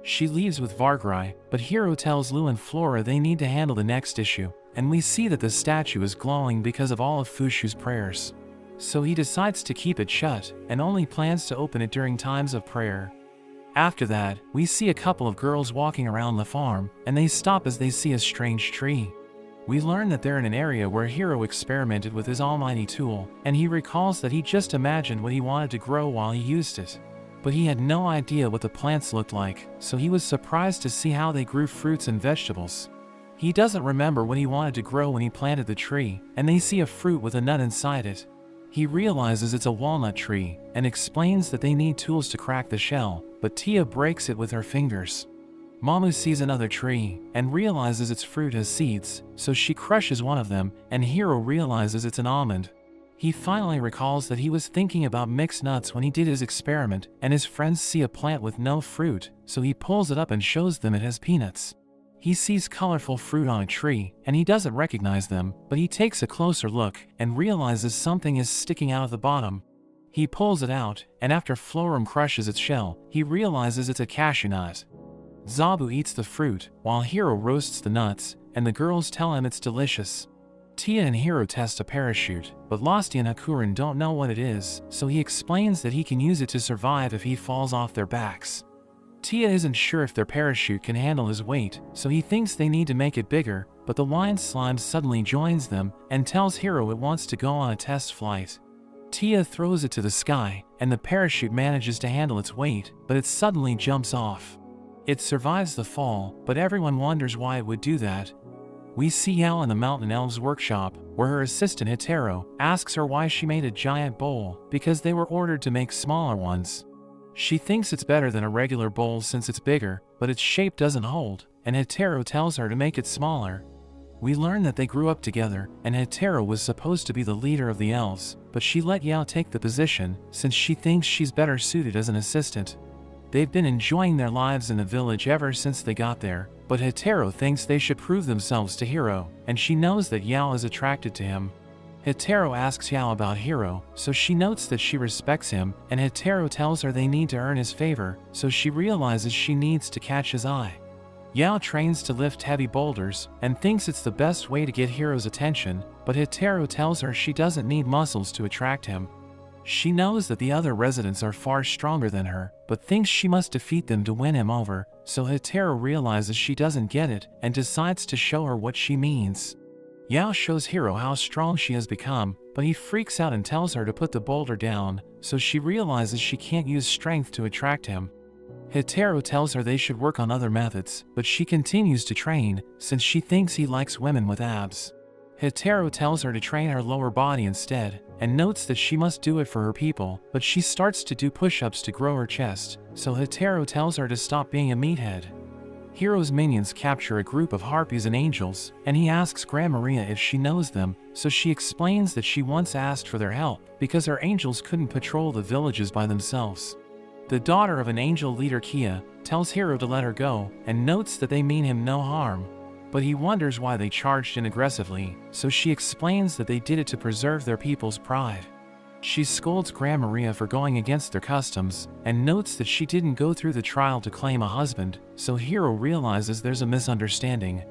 She leaves with Vargrai, but Hiro tells Lu and Flora they need to handle the next issue, and we see that the statue is glowing because of all of Fushu's prayers. So he decides to keep it shut, and only plans to open it during times of prayer. After that, we see a couple of girls walking around the farm, and they stop as they see a strange tree. We learn that they're in an area where Hiro experimented with his almighty tool, and he recalls that he just imagined what he wanted to grow while he used it. But he had no idea what the plants looked like, so he was surprised to see how they grew fruits and vegetables. He doesn't remember what he wanted to grow when he planted the tree, and they see a fruit with a nut inside it. He realizes it's a walnut tree, and explains that they need tools to crack the shell, but Tia breaks it with her fingers. Mamu sees another tree, and realizes its fruit has seeds, so she crushes one of them, and Hiro realizes it's an almond. He finally recalls that he was thinking about mixed nuts when he did his experiment, and his friends see a plant with no fruit, so he pulls it up and shows them it has peanuts. He sees colorful fruit on a tree, and he doesn't recognize them, but he takes a closer look and realizes something is sticking out of the bottom. He pulls it out, and after Florum crushes its shell, he realizes it's a cashew nut. Zabu eats the fruit, while Hiro roasts the nuts, and the girls tell him it's delicious. Tia and Hiro test a parachute, but Losty and Hakurin don't know what it is, so he explains that he can use it to survive if he falls off their backs. Tia isn't sure if their parachute can handle his weight, so he thinks they need to make it bigger, but the lion slime suddenly joins them and tells Hiro it wants to go on a test flight. Tia throws it to the sky, and the parachute manages to handle its weight, but it suddenly jumps off. It survives the fall, but everyone wonders why it would do that. We see Yao in the Mountain Elves workshop, where her assistant Hitaro asks her why she made a giant bowl, because they were ordered to make smaller ones. She thinks it's better than a regular bowl since it's bigger, but its shape doesn't hold, and Hitaro tells her to make it smaller. We learn that they grew up together, and Hitaro was supposed to be the leader of the elves, but she let Yao take the position since she thinks she's better suited as an assistant. They've been enjoying their lives in the village ever since they got there, but Hitaro thinks they should prove themselves to Hiro, and she knows that Yao is attracted to him. Hitaro asks Yao about Hiro, so she notes that she respects him, and Hitaro tells her they need to earn his favor, so she realizes she needs to catch his eye. Yao trains to lift heavy boulders, and thinks it's the best way to get Hiro's attention, but Hitaro tells her she doesn't need muscles to attract him. She knows that the other residents are far stronger than her, but thinks she must defeat them to win him over, so Hitaro realizes she doesn't get it, and decides to show her what she means. Yao shows Hiro how strong she has become, but he freaks out and tells her to put the boulder down, so she realizes she can't use strength to attract him. Hitaro tells her they should work on other methods, but she continues to train, since she thinks he likes women with abs. Hitaro tells her to train her lower body instead, and notes that she must do it for her people, but she starts to do push-ups to grow her chest, so Hitaro tells her to stop being a meathead. Hiro's minions capture a group of harpies and angels, and he asks Gran Maria if she knows them, so she explains that she once asked for their help, because her angels couldn't patrol the villages by themselves. The daughter of an angel leader, Kia, tells Hiro to let her go, and notes that they mean him no harm. But he wonders why they charged in aggressively, so she explains that they did it to preserve their people's pride. She scolds Gran Maria for going against their customs, and notes that she didn't go through the trial to claim a husband, so Hiro realizes there's a misunderstanding.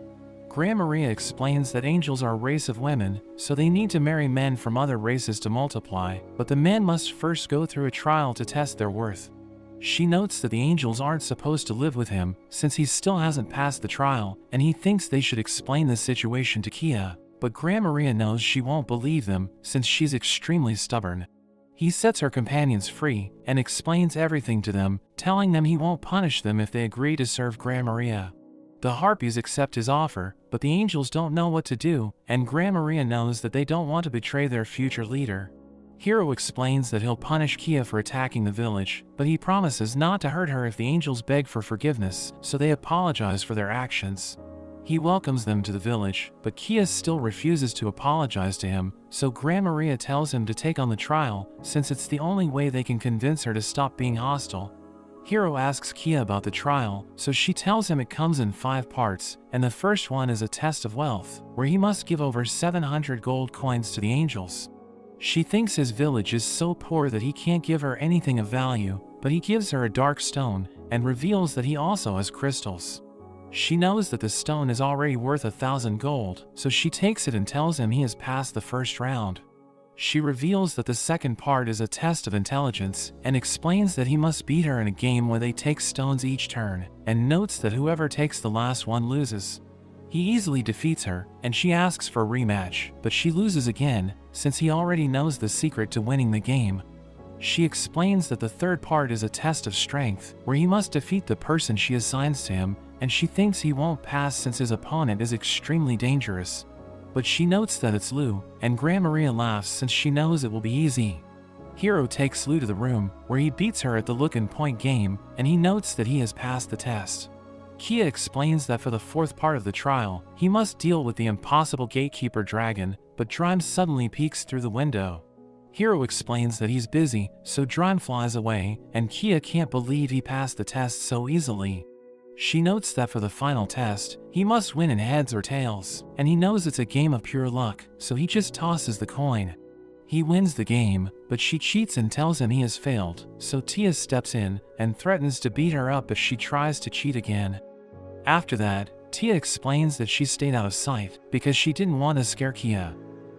Gran Maria explains that angels are a race of women, so they need to marry men from other races to multiply, but the men must first go through a trial to test their worth. She notes that the angels aren't supposed to live with him, since he still hasn't passed the trial, and he thinks they should explain the situation to Kia. But Gran Maria knows she won't believe them, since she's extremely stubborn. He sets her companions free, and explains everything to them, telling them he won't punish them if they agree to serve Gran Maria. The harpies accept his offer, but the angels don't know what to do, and Gran Maria knows that they don't want to betray their future leader. Hiro explains that he'll punish Kia for attacking the village, but he promises not to hurt her if the angels beg for forgiveness, so they apologize for their actions. He welcomes them to the village, but Kia still refuses to apologize to him, so Grandma Maria tells him to take on the trial, since it's the only way they can convince her to stop being hostile. Hiro asks Kia about the trial, so she tells him it comes in 5 parts, and the first one is a test of wealth, where he must give over 700 gold coins to the angels. She thinks his village is so poor that he can't give her anything of value, but he gives her a dark stone, and reveals that he also has crystals. She knows that the stone is already worth 1,000 gold, so she takes it and tells him he has passed the first round. She reveals that the second part is a test of intelligence, and explains that he must beat her in a game where they take stones each turn, and notes that whoever takes the last one loses. He easily defeats her, and she asks for a rematch, but she loses again, since he already knows the secret to winning the game. She explains that the third part is a test of strength, where he must defeat the person she assigns to him, and she thinks he won't pass since his opponent is extremely dangerous. But she notes that it's Lou, and Grandma Maria laughs since she knows it will be easy. Hiro takes Lou to the room, where he beats her at the look and point game, and he notes that he has passed the test. Kia explains that for the fourth part of the trial, he must deal with the impossible gatekeeper dragon, but Drime suddenly peeks through the window. Hiro explains that he's busy, so Drime flies away, and Kia can't believe he passed the test so easily. She notes that for the final test, he must win in heads or tails, and he knows it's a game of pure luck, so he just tosses the coin. He wins the game, but she cheats and tells him he has failed, so Tia steps in and threatens to beat her up if she tries to cheat again. After that, Tia explains that she stayed out of sight because she didn't want to scare Kia.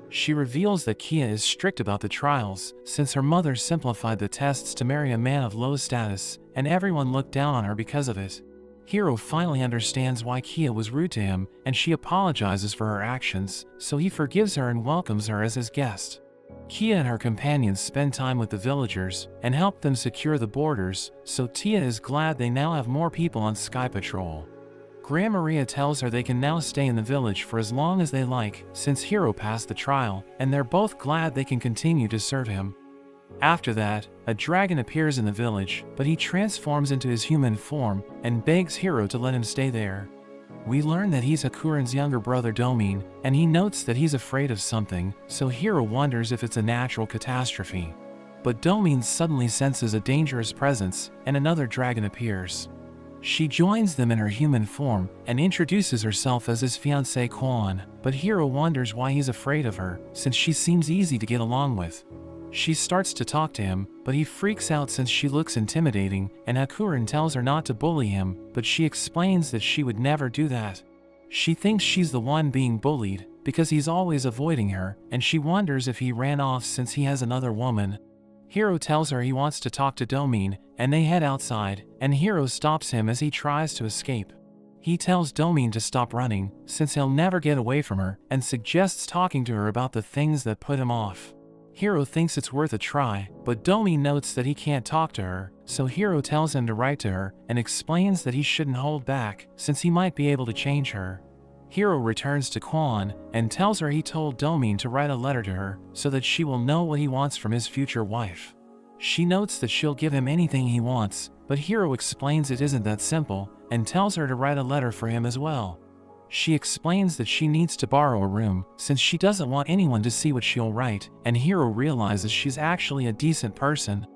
She reveals that Kia is strict about the trials, since her mother simplified the tests to marry a man of low status, and everyone looked down on her because of it. Hiro finally understands why Kia was rude to him, and she apologizes for her actions, so he forgives her and welcomes her as his guest. Kia and her companions spend time with the villagers and help them secure the borders, so Tia is glad they now have more people on Sky Patrol. Grandma Maria tells her they can now stay in the village for as long as they like, since Hiro passed the trial, and they're both glad they can continue to serve him. After that, a dragon appears in the village, but he transforms into his human form and begs Hiro to let him stay there. We learn that he's Hakuren's younger brother Domine, and he notes that he's afraid of something, so Hiro wonders if it's a natural catastrophe. But Domine suddenly senses a dangerous presence, and another dragon appears. She joins them in her human form and introduces herself as his fiancée Quan, but Hiro wonders why he's afraid of her, since she seems easy to get along with. She starts to talk to him, but he freaks out since she looks intimidating, and Hakuren tells her not to bully him, but she explains that she would never do that. She thinks she's the one being bullied, because he's always avoiding her, and she wonders if he ran off since he has another woman. Hiro tells her he wants to talk to Domine, and they head outside, and Hiro stops him as he tries to escape. He tells Domine to stop running, since he'll never get away from her, and suggests talking to her about the things that put him off. Hiro thinks it's worth a try, but Domine notes that he can't talk to her, so Hiro tells him to write to her, and explains that he shouldn't hold back, since he might be able to change her. Hiro returns to Quan, and tells her he told Domine to write a letter to her, so that she will know what he wants from his future wife. She notes that she'll give him anything he wants, but Hiro explains it isn't that simple, and tells her to write a letter for him as well. She explains that she needs to borrow a room, since she doesn't want anyone to see what she'll write, and Hiro realizes she's actually a decent person.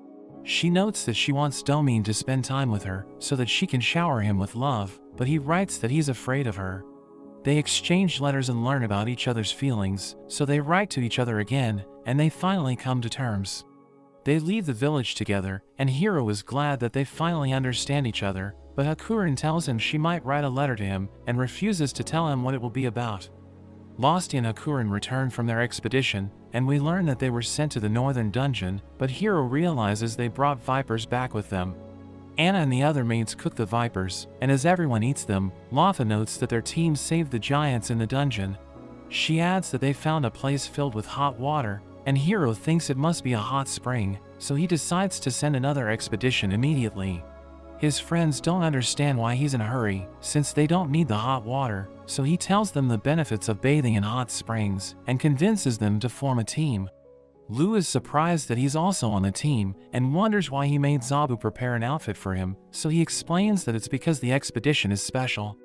She notes that she wants Domine to spend time with her, so that she can shower him with love, but he writes that he's afraid of her. They exchange letters and learn about each other's feelings, so they write to each other again, and they finally come to terms. They leave the village together, and Hiro is glad that they finally understand each other, but Hakuren tells him she might write a letter to him, and refuses to tell him what it will be about. Losty and Hakuren return from their expedition, and we learn that they were sent to the northern dungeon, but Hiro realizes they brought vipers back with them. Anna and the other maids cook the vipers, and as everyone eats them, Latha notes that their team saved the giants in the dungeon. She adds that they found a place filled with hot water, and Hiro thinks it must be a hot spring, so he decides to send another expedition immediately. His friends don't understand why he's in a hurry, since they don't need the hot water, so he tells them the benefits of bathing in hot springs, and convinces them to form a team. Lou is surprised that he's also on the team, and wonders why he made Zabu prepare an outfit for him, so he explains that it's because the expedition is special.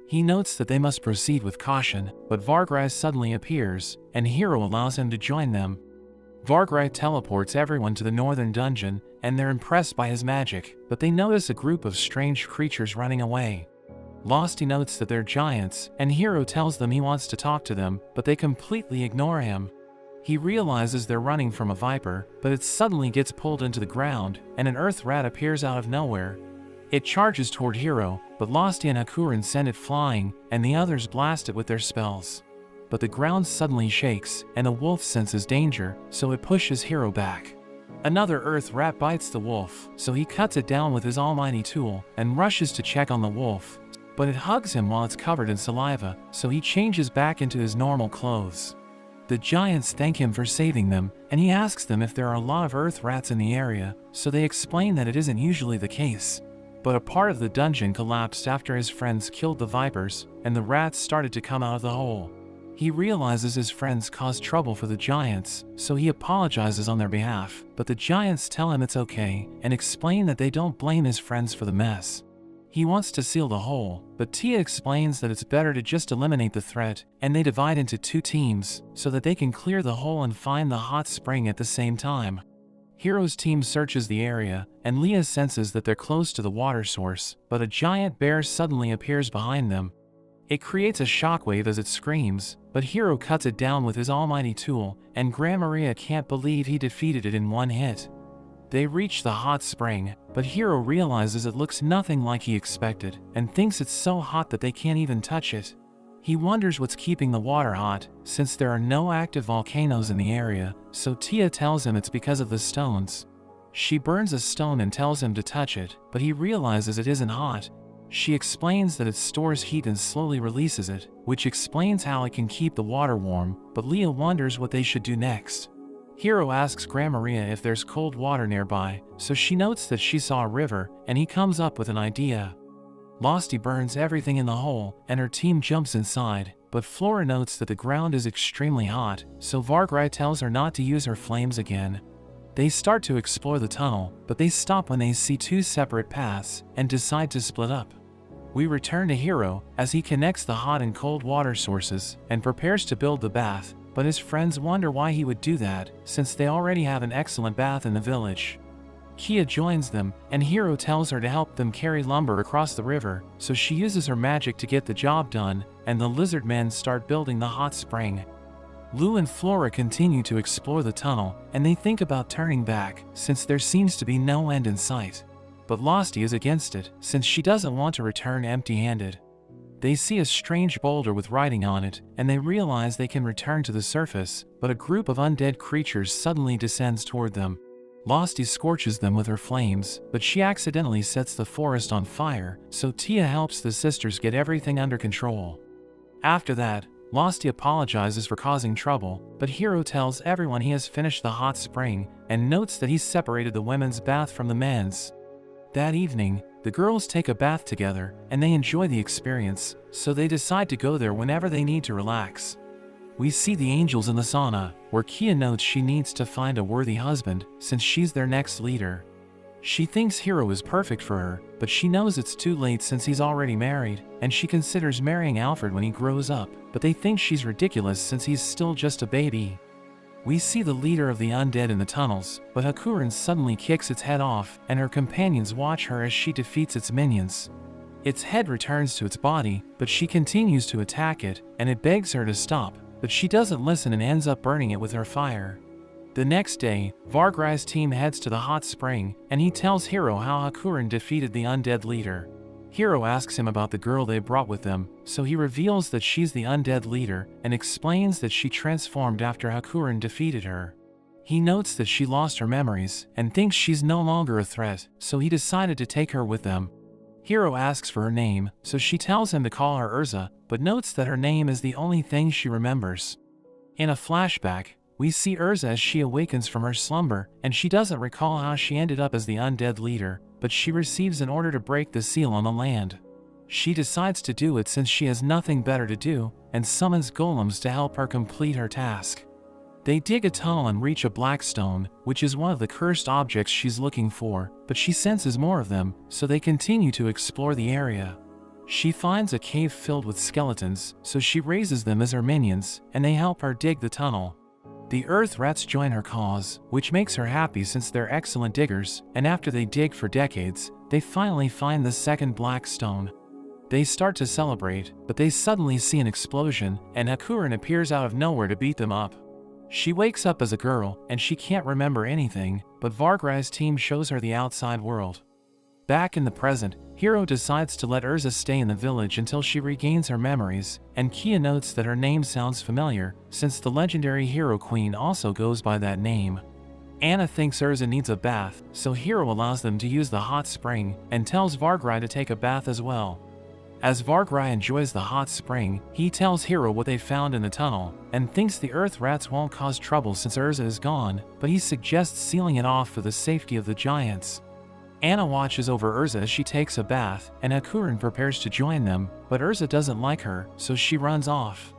He notes that they must proceed with caution, but Vargrai suddenly appears, and Hiro allows him to join them. Vargrai teleports everyone to the northern dungeon, and they're impressed by his magic, but they notice a group of strange creatures running away. Losty notes that they're giants, and Hiro tells them he wants to talk to them, but they completely ignore him. He realizes they're running from a viper, but it suddenly gets pulled into the ground, and an earth rat appears out of nowhere. It charges toward Hiro, but Losty and Hakuren send it flying, and the others blast it with their spells. But the ground suddenly shakes, and the wolf senses danger, so it pushes Hiro back. Another earth rat bites the wolf, so he cuts it down with his almighty tool, and rushes to check on the wolf, but it hugs him while it's covered in saliva, so he changes back into his normal clothes. The giants thank him for saving them, and he asks them if there are a lot of earth rats in the area, so they explain that it isn't usually the case. But a part of the dungeon collapsed after his friends killed the vipers, and the rats started to come out of the hole. He realizes his friends caused trouble for the giants, so he apologizes on their behalf, but the giants tell him it's okay, and explain that they don't blame his friends for the mess. He wants to seal the hole, but Tia explains that it's better to just eliminate the threat, and they divide into 2 teams, so that they can clear the hole and find the hot spring at the same time. Hiro's team searches the area, and Leah senses that they're close to the water source, but a giant bear suddenly appears behind them. It creates a shockwave as it screams, but Hiro cuts it down with his almighty tool, and Gran Maria can't believe he defeated it in one hit. They reach the hot spring, but Hiro realizes it looks nothing like he expected, and thinks it's so hot that they can't even touch it. He wonders what's keeping the water hot, since there are no active volcanoes in the area, so Tia tells him it's because of the stones. She burns a stone and tells him to touch it, but he realizes it isn't hot. She explains that it stores heat and slowly releases it, which explains how it can keep the water warm, but Leah wonders what they should do next. Hiro asks Gran Maria if there's cold water nearby, so she notes that she saw a river, and he comes up with an idea. Losty burns everything in the hole, and her team jumps inside, but Flora notes that the ground is extremely hot, so Vargrai tells her not to use her flames again. They start to explore the tunnel, but they stop when they see 2 separate paths, and decide to split up. We return to Hiro, as he connects the hot and cold water sources, and prepares to build the bath, but his friends wonder why he would do that, since they already have an excellent bath in the village. Kia joins them, and Hiro tells her to help them carry lumber across the river, so she uses her magic to get the job done, and the lizard men start building the hot spring. Lou and Flora continue to explore the tunnel, and they think about turning back, since there seems to be no end in sight. But Losty is against it, since she doesn't want to return empty-handed. They see a strange boulder with writing on it, and they realize they can return to the surface, but a group of undead creatures suddenly descends toward them. Losty scorches them with her flames, but she accidentally sets the forest on fire, so Tia helps the sisters get everything under control. After that, Losty apologizes for causing trouble, but Hiro tells everyone he has finished the hot spring, and notes that he's separated the women's bath from the men's. That evening, the girls take a bath together, and they enjoy the experience, so they decide to go there whenever they need to relax. We see the angels in the sauna, where Kia notes she needs to find a worthy husband, since she's their next leader. She thinks Hiro is perfect for her, but she knows it's too late since he's already married, and she considers marrying Alfred when he grows up, but they think she's ridiculous since he's still just a baby. We see the leader of the undead in the tunnels, but Hakuren suddenly kicks its head off, and her companions watch her as she defeats its minions. Its head returns to its body, but she continues to attack it, and it begs her to stop, but she doesn't listen and ends up burning it with her fire. The next day, Vargrai's team heads to the hot spring, and he tells Hiro how Hakuren defeated the undead leader. Hiro asks him about the girl they brought with them, so he reveals that she's the undead leader, and explains that she transformed after Hakuren defeated her. He notes that she lost her memories, and thinks she's no longer a threat, so he decided to take her with them. Hiro asks for her name, so she tells him to call her Urza, but notes that her name is the only thing she remembers. In a flashback, we see Urza as she awakens from her slumber, and she doesn't recall how she ended up as the undead leader, but she receives an order to break the seal on the land. She decides to do it since she has nothing better to do, and summons golems to help her complete her task. They dig a tunnel and reach a black stone, which is one of the cursed objects she's looking for, but she senses more of them, so they continue to explore the area. She finds a cave filled with skeletons, so she raises them as her minions, and they help her dig the tunnel. The earth rats join her cause, which makes her happy since they're excellent diggers, and after they dig for decades, they finally find the second black stone. They start to celebrate, but they suddenly see an explosion, and Hakurin appears out of nowhere to beat them up. She wakes up as a girl, and she can't remember anything, but Vargrai's team shows her the outside world. Back in the present, Hiro decides to let Urza stay in the village until she regains her memories, and Kia notes that her name sounds familiar, since the legendary Hero Queen also goes by that name. Anna thinks Urza needs a bath, so Hiro allows them to use the hot spring, and tells Vargrai to take a bath as well. As Vargrai enjoys the hot spring, he tells Hiro what they found in the tunnel, and thinks the earth rats won't cause trouble since Urza is gone, but he suggests sealing it off for the safety of the giants. Anna watches over Urza as she takes a bath, and Hakurin prepares to join them, but Urza doesn't like her, so she runs off.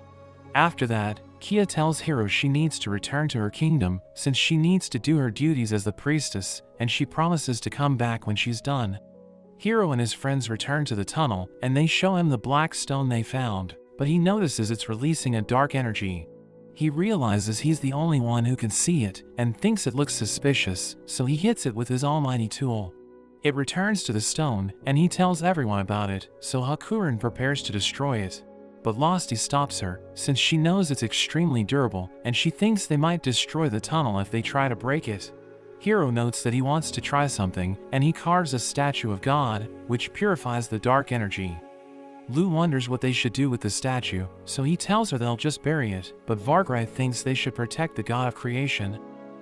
After that, Kia tells Hiro she needs to return to her kingdom, since she needs to do her duties as the priestess, and she promises to come back when she's done. Hiro and his friends return to the tunnel, and they show him the black stone they found, but he notices it's releasing a dark energy. He realizes he's the only one who can see it, and thinks it looks suspicious, so he hits it with his almighty tool. It returns to the stone, and he tells everyone about it, so Hakurin prepares to destroy it. But Losty stops her, since she knows it's extremely durable, and she thinks they might destroy the tunnel if they try to break it. Hiro notes that he wants to try something, and he carves a statue of God, which purifies the dark energy. Lu wonders what they should do with the statue, so he tells her they'll just bury it, but Vargrai thinks they should protect the god of creation.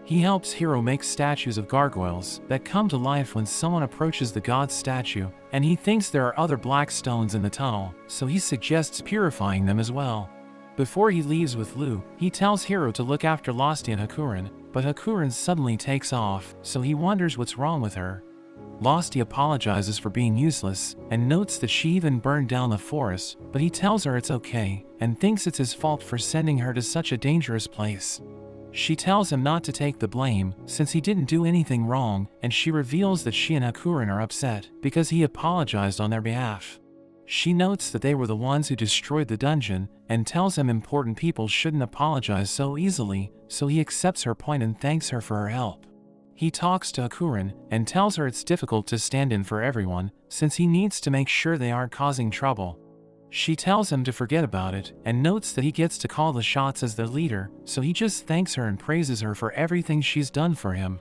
He helps Hiro make statues of gargoyles that come to life when someone approaches the god's statue, and he thinks there are other black stones in the tunnel, so he suggests purifying them as well. Before he leaves with Lu, he tells Hiro to look after Losty and Hakurin, but Hakurin suddenly takes off, so he wonders what's wrong with her. Losty apologizes for being useless, and notes that she even burned down the forest, but he tells her it's okay, and thinks it's his fault for sending her to such a dangerous place. She tells him not to take the blame, since he didn't do anything wrong, and she reveals that she and Hakurin are upset, because he apologized on their behalf. She notes that they were the ones who destroyed the dungeon, and tells him important people shouldn't apologize so easily, so he accepts her point and thanks her for her help. He talks to Hakurin, and tells her it's difficult to stand in for everyone, since he needs to make sure they aren't causing trouble. She tells him to forget about it, and notes that he gets to call the shots as the leader, so he just thanks her and praises her for everything she's done for him.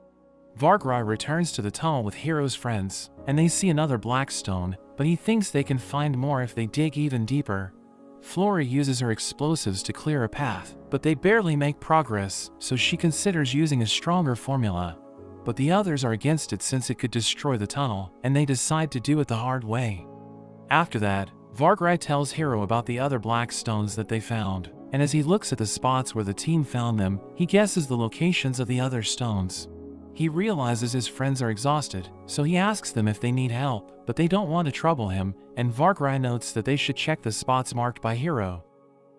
Vargrai returns to the tunnel with Hiro's friends, and they see another black stone, but he thinks they can find more if they dig even deeper. Flora uses her explosives to clear a path, but they barely make progress, so she considers using a stronger formula. But the others are against it since it could destroy the tunnel, and they decide to do it the hard way. After that, Vargrai tells Hiro about the other black stones that they found, and as he looks at the spots where the team found them, he guesses the locations of the other stones. He realizes his friends are exhausted, so he asks them if they need help, but they don't want to trouble him, and Vargrai notes that they should check the spots marked by Hiro.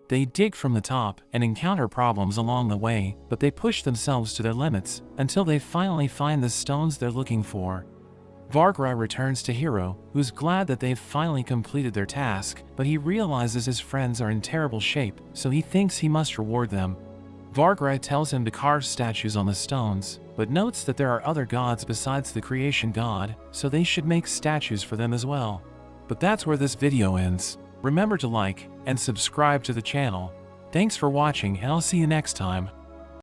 They dig from the top and encounter problems along the way, but they push themselves to their limits until they finally find the stones they're looking for. Vargrai returns to Hiro, who's glad that they've finally completed their task, but he realizes his friends are in terrible shape, so he thinks he must reward them. Vargrai tells him to carve statues on the stones, but notes that there are other gods besides the creation god, so they should make statues for them as well. But that's where this video ends. Remember to like and subscribe to the channel. Thanks for watching, and I'll see you next time.